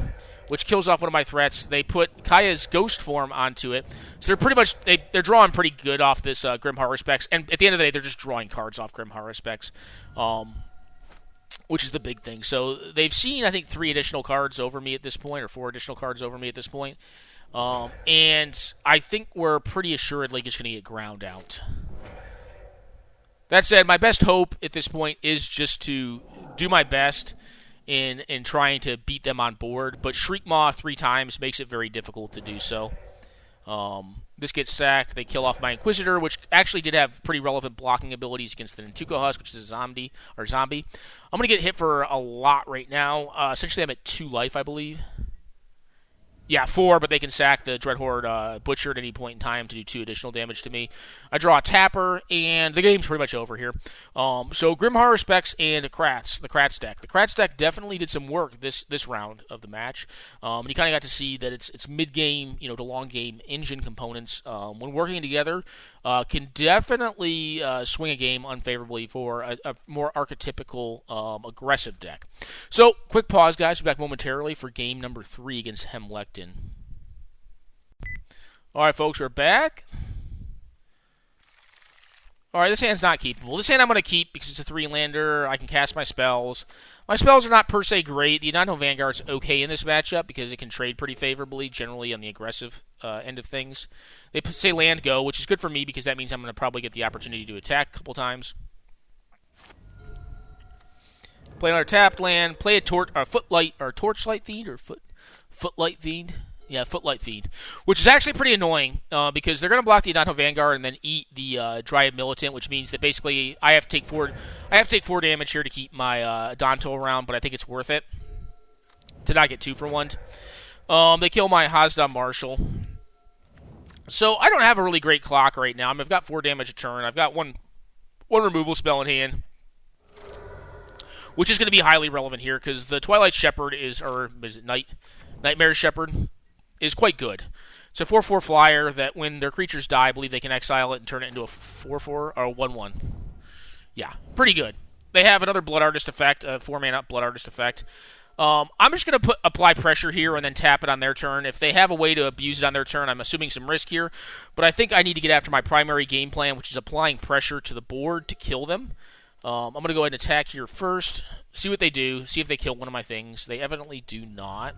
which kills off one of my threats. They put Kaya's Ghost form onto it. So they're pretty much, they're drawing pretty good off this Grim Haruspex. And at the end of the day, they're just drawing cards off Grim Haruspex, which is the big thing. So they've seen, I think, 3 additional cards over me at this point, or 4 additional cards over me at this point. And I think we're pretty assuredly just going to get ground out. That said, my best hope at this point is just to do my best in trying to beat them on board, but Shriekmaw 3 times makes it very difficult to do so. This gets sacked. They kill off my Inquisitor, which actually did have pretty relevant blocking abilities against the Nantuko Husk, which is a zombie. I'm going to get hit for a lot right now. Essentially, I'm at 2 life, I believe. Yeah, 4, but they can sack the Dreadhorde Butcher at any point in time to do 2 additional damage to me. I draw a Tapper, and the game's pretty much over here. So Grim Haruspex and the Kratz deck. The Kratz deck definitely did some work this round of the match. And you kind of got to see that it's mid-game, to long-game engine components, when working together, can definitely swing a game unfavorably for a more archetypical, aggressive deck. So, quick pause, guys. We'll be back momentarily for game number 3 against Hemlectin. All right, folks, we're back. All right, this hand's not keepable. This hand I'm going to keep because it's a 3-lander. I can cast my spells. My spells are not per se great. The Untitled Vanguard's okay in this matchup because it can trade pretty favorably, generally on the aggressive end of things. They say land go, which is good for me because that means I'm going to probably get the opportunity to attack a couple times. Play another tapped land. Play a Torchlight Fiend or Footlight Fiend. Yeah, Footlight Fiend, which is actually pretty annoying because they're going to block the Untitled Vanguard and then eat the Dryad Militant, which means that basically I have to take 4 damage here to keep my Danto around, but I think it's worth it to not get 2 for 1. They kill my Hazda Marshal. So I don't have a really great clock right now. I've got 4 damage a turn. I've got one removal spell in hand, which is going to be highly relevant here because the Twilight Shepherd is it Nightmare Shepherd is quite good. It's a 4/4 flyer that when their creatures die, I believe they can exile it and turn it into a 4/4 or a 1/1. Yeah, pretty good. They have another Blood Artist effect, a 4-mana Blood Artist effect. I'm just going to apply pressure here and then tap it on their turn. If they have a way to abuse it on their turn, I'm assuming some risk here. But I think I need to get after my primary game plan, which is applying pressure to the board to kill them. I'm going to go ahead and attack here first, see what they do, see if they kill one of my things. They evidently do not.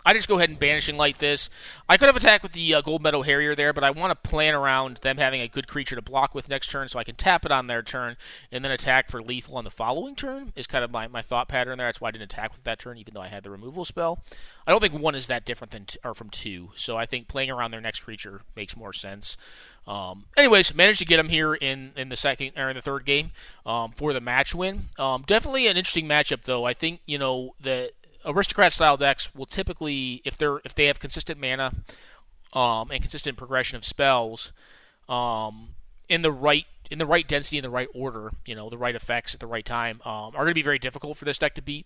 I just go ahead and Banishing Light this. I could have attacked with the Gold Meadow Harrier there, but I want to plan around them having a good creature to block with next turn so I can tap it on their turn and then attack for lethal on the following turn is kind of my thought pattern there. That's why I didn't attack with that turn, even though I had the removal spell. I don't think 1 is that different from 2, so I think playing around their next creature makes more sense. Anyways, managed to get them here in the second or in the third game for the match win. Definitely an interesting matchup, though. I think that Aristocrat style decks will typically, if they have consistent mana, and consistent progression of spells in the right density, in the right order, the right effects at the right time, are going to be very difficult for this deck to beat.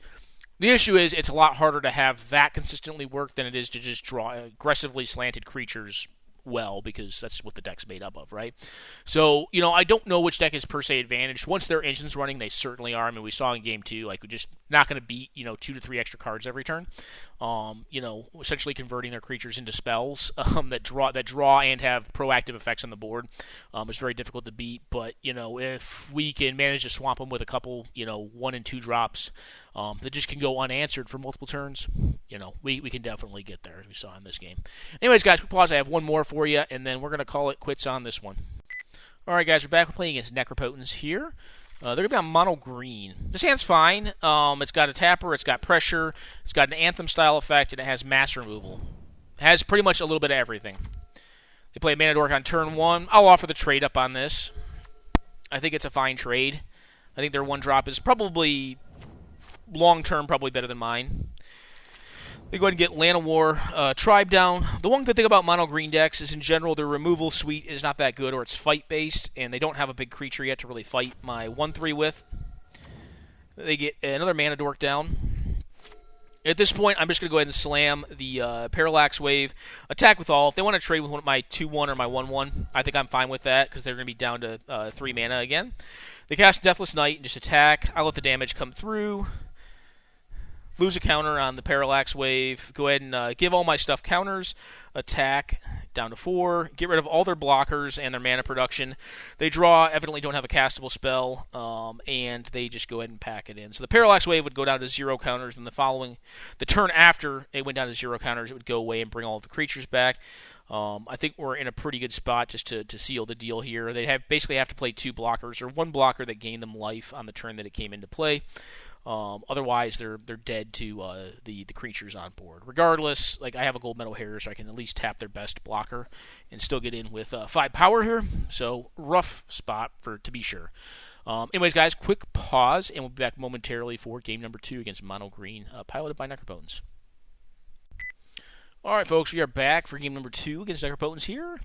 The issue is it's a lot harder to have that consistently work than it is to just draw aggressively slanted creatures well, because that's what the deck's made up of, right? So, I don't know which deck is per se advantaged. Once their engine's running, they certainly are. I mean, we saw in game 2, we're just not going to beat, 2 to 3 extra cards every turn. Essentially converting their creatures into spells that draw and have proactive effects on the board. It's very difficult to beat, but, if we can manage to swamp them with a couple, 1 and 2 drops that just can go unanswered for multiple turns, we can definitely get there, as we saw in this game. Anyways, guys, quick pause. I have one more for you, and then we're going to call it quits on this one. All right, guys, we're back. We're playing against Necropotence here. They're going to be on mono green. This hand's fine. It's got a tapper, it's got pressure, it's got an Anthem style effect, and it has mass removal. It has pretty much a little bit of everything. They play Mana Dork on turn 1. I'll offer the trade up on this. I think it's a fine trade. I think their 1-drop is probably, long-term, probably better than mine. They go ahead and get Llanowar Tribe down. The one good thing about mono green decks is, in general, their removal suite is not that good, or it's fight-based, and they don't have a big creature yet to really fight my 1/3 with. They get another Mana Dork down. At this point, I'm just going to go ahead and slam the Parallax Wave, attack with all. If they want to trade with one of my 2/1 or my 1/1, I think I'm fine with that, because they're going to be down to 3 mana again. They cast Deathless Knight and just attack. I let the damage come through. Lose a counter on the Parallax Wave. Go ahead and give all my stuff counters. Attack down to 4. Get rid of all their blockers and their mana production. They draw, evidently don't have a castable spell, and they just go ahead and pack it in. So the Parallax Wave would go down to 0 counters, and the turn after it went down to 0 counters, it would go away and bring all of the creatures back. I think we're in a pretty good spot just to seal the deal here. They basically have to play 2 blockers, or 1 blocker that gained them life on the turn that it came into play. Otherwise, they're dead to the creatures on board. Regardless, I have a Gold Metal Hair, so I can at least tap their best blocker and still get in with 5 power here. So, rough spot to be sure. Anyways, guys, quick pause, and we'll be back momentarily for game number 2 against Mono Green, piloted by Necropotence. All right, folks, we are back for game number 2 against Necropotence here.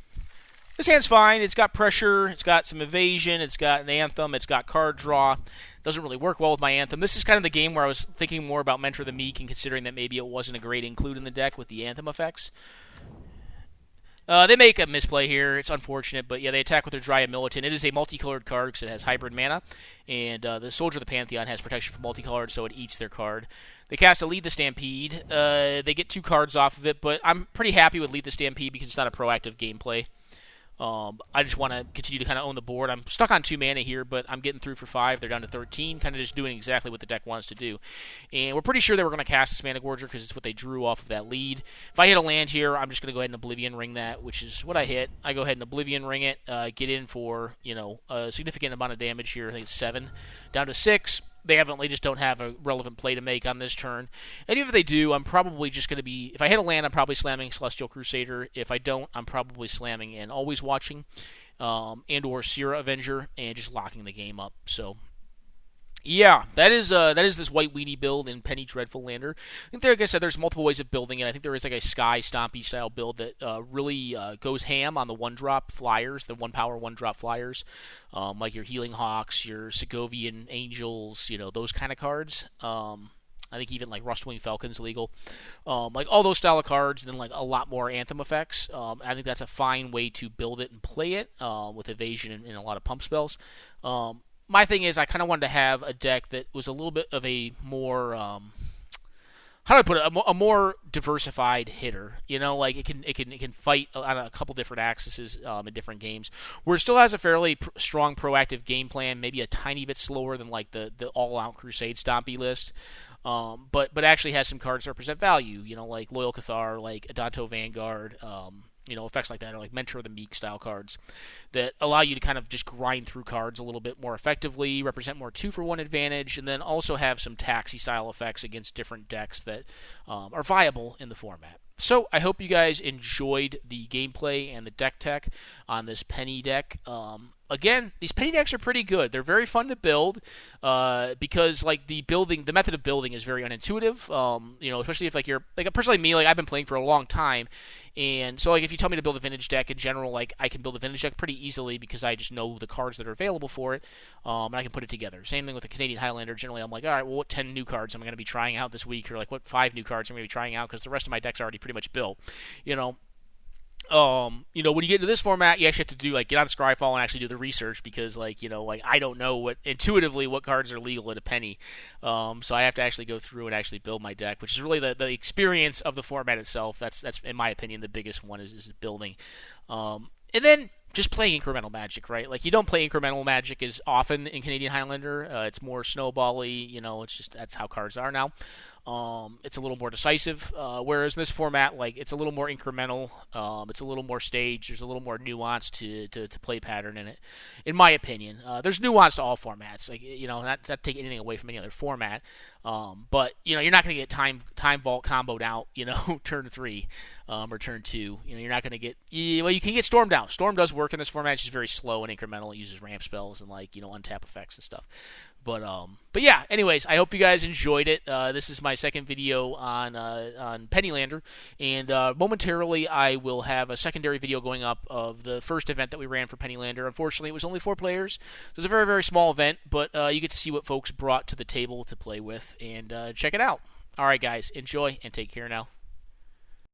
This hand's fine. It's got pressure, it's got some evasion, it's got an Anthem, it's got card draw. Doesn't really work well with my Anthem. This is kind of the game where I was thinking more about Mentor the Meek and considering that maybe it wasn't a great include in the deck with the Anthem effects. They make a misplay here. It's unfortunate, but yeah, they attack with their Dryad Militant. It is a multicolored card because it has hybrid mana, and the Soldier of the Pantheon has protection from multicolored, so it eats their card. They cast a Lead the Stampede. They get 2 cards off of it, but I'm pretty happy with Lead the Stampede because it's not a proactive gameplay. I just want to continue to kind of own the board. I'm stuck on 2 mana here, but I'm getting through for 5. They're down to 13, kind of just doing exactly what the deck wants to do. And we're pretty sure they were going to cast this Mana Gorger because it's what they drew off of that lead. If I hit a land here, I'm just going to go ahead and Oblivion Ring that, which is what I hit. I go ahead and Oblivion Ring it, get in for a significant amount of damage here. I think it's 7, down to 6. They evidently just don't have a relevant play to make on this turn. And even if they do, I'm probably just going to be... If I hit a land, I'm probably slamming Celestial Crusader. If I don't, I'm probably slamming and Always Watching and/or Sierra Avenger and just locking the game up. So, yeah, that is this White Weenie build in Penny Dreadful Lander. I think, like I said, there's multiple ways of building it. I think there is a Sky Stompy style build that really goes ham on the 1-drop flyers, the 1-power 1-drop flyers, like your Healing Hawks, your Segovian Angels, those kind of cards. I think even Rustwing Falcon's legal. All those style of cards, and then a lot more Anthem effects. I think that's a fine way to build it and play it with evasion and a lot of pump spells. My thing is, I kind of wanted to have a deck that was a little bit of a more, how do I put it, a more diversified hitter. It can fight on a couple different axes in different games, where it still has a fairly strong proactive game plan, maybe a tiny bit slower than the all-out Crusade Stompy list. But actually has some cards that represent value, like Loyal Cathar, like Adanto Vanguard, effects like that, or Mentor of the Meek style cards that allow you to kind of just grind through cards a little bit more effectively, represent more 2-for-1 advantage, and then also have some taxi style effects against different decks that are viable in the format. So I hope you guys enjoyed the gameplay and the deck tech on this Penny deck. again, these penny decks are pretty good. They're very fun to build because like the method of building is very unintuitive. Especially if like you're like personally me, like I've been playing for a long time, and so like if you tell me to build a vintage deck in general, like I can build a vintage deck pretty easily because I just know the cards that are available for it, and I can put it together. Same thing with the Canadian Highlander. Generally, I'm like, all right, well, what 10 new cards am I going to be trying out this week, or like what 5 new cards I'm going to be trying out because the rest of my deck's already pretty much built, when you get into this format, you actually have to do like get on Scryfall and actually do the research because I don't know intuitively what cards are legal at a penny, so I have to actually go through and actually build my deck, which is really the experience of the format itself. That's in my opinion the biggest one is building, and then just playing incremental Magic, right? Like you don't play incremental Magic as often in Canadian Highlander. It's more snowbally. It's just that's how cards are now. It's a little more decisive, whereas in this format, like it's a little more incremental. It's a little more staged. There's a little more nuance to play pattern in it, in my opinion. There's nuance to all formats, like not take anything away from any other format. But you're not going to get time vault comboed out, turn 3 or turn 2. You're not going to get you can get Storm down. Storm does work in this format. It's just very slow and incremental. It uses ramp spells and untap effects and stuff. But yeah. Anyways, I hope you guys enjoyed it. This is my second video on Pennylander, and momentarily I will have a secondary video going up of the first event that we ran for Pennylander. Unfortunately, it was only 4 players, so it's a very, very small event, but you get to see what folks brought to the table to play with, and check it out. All right, guys, enjoy and take care now.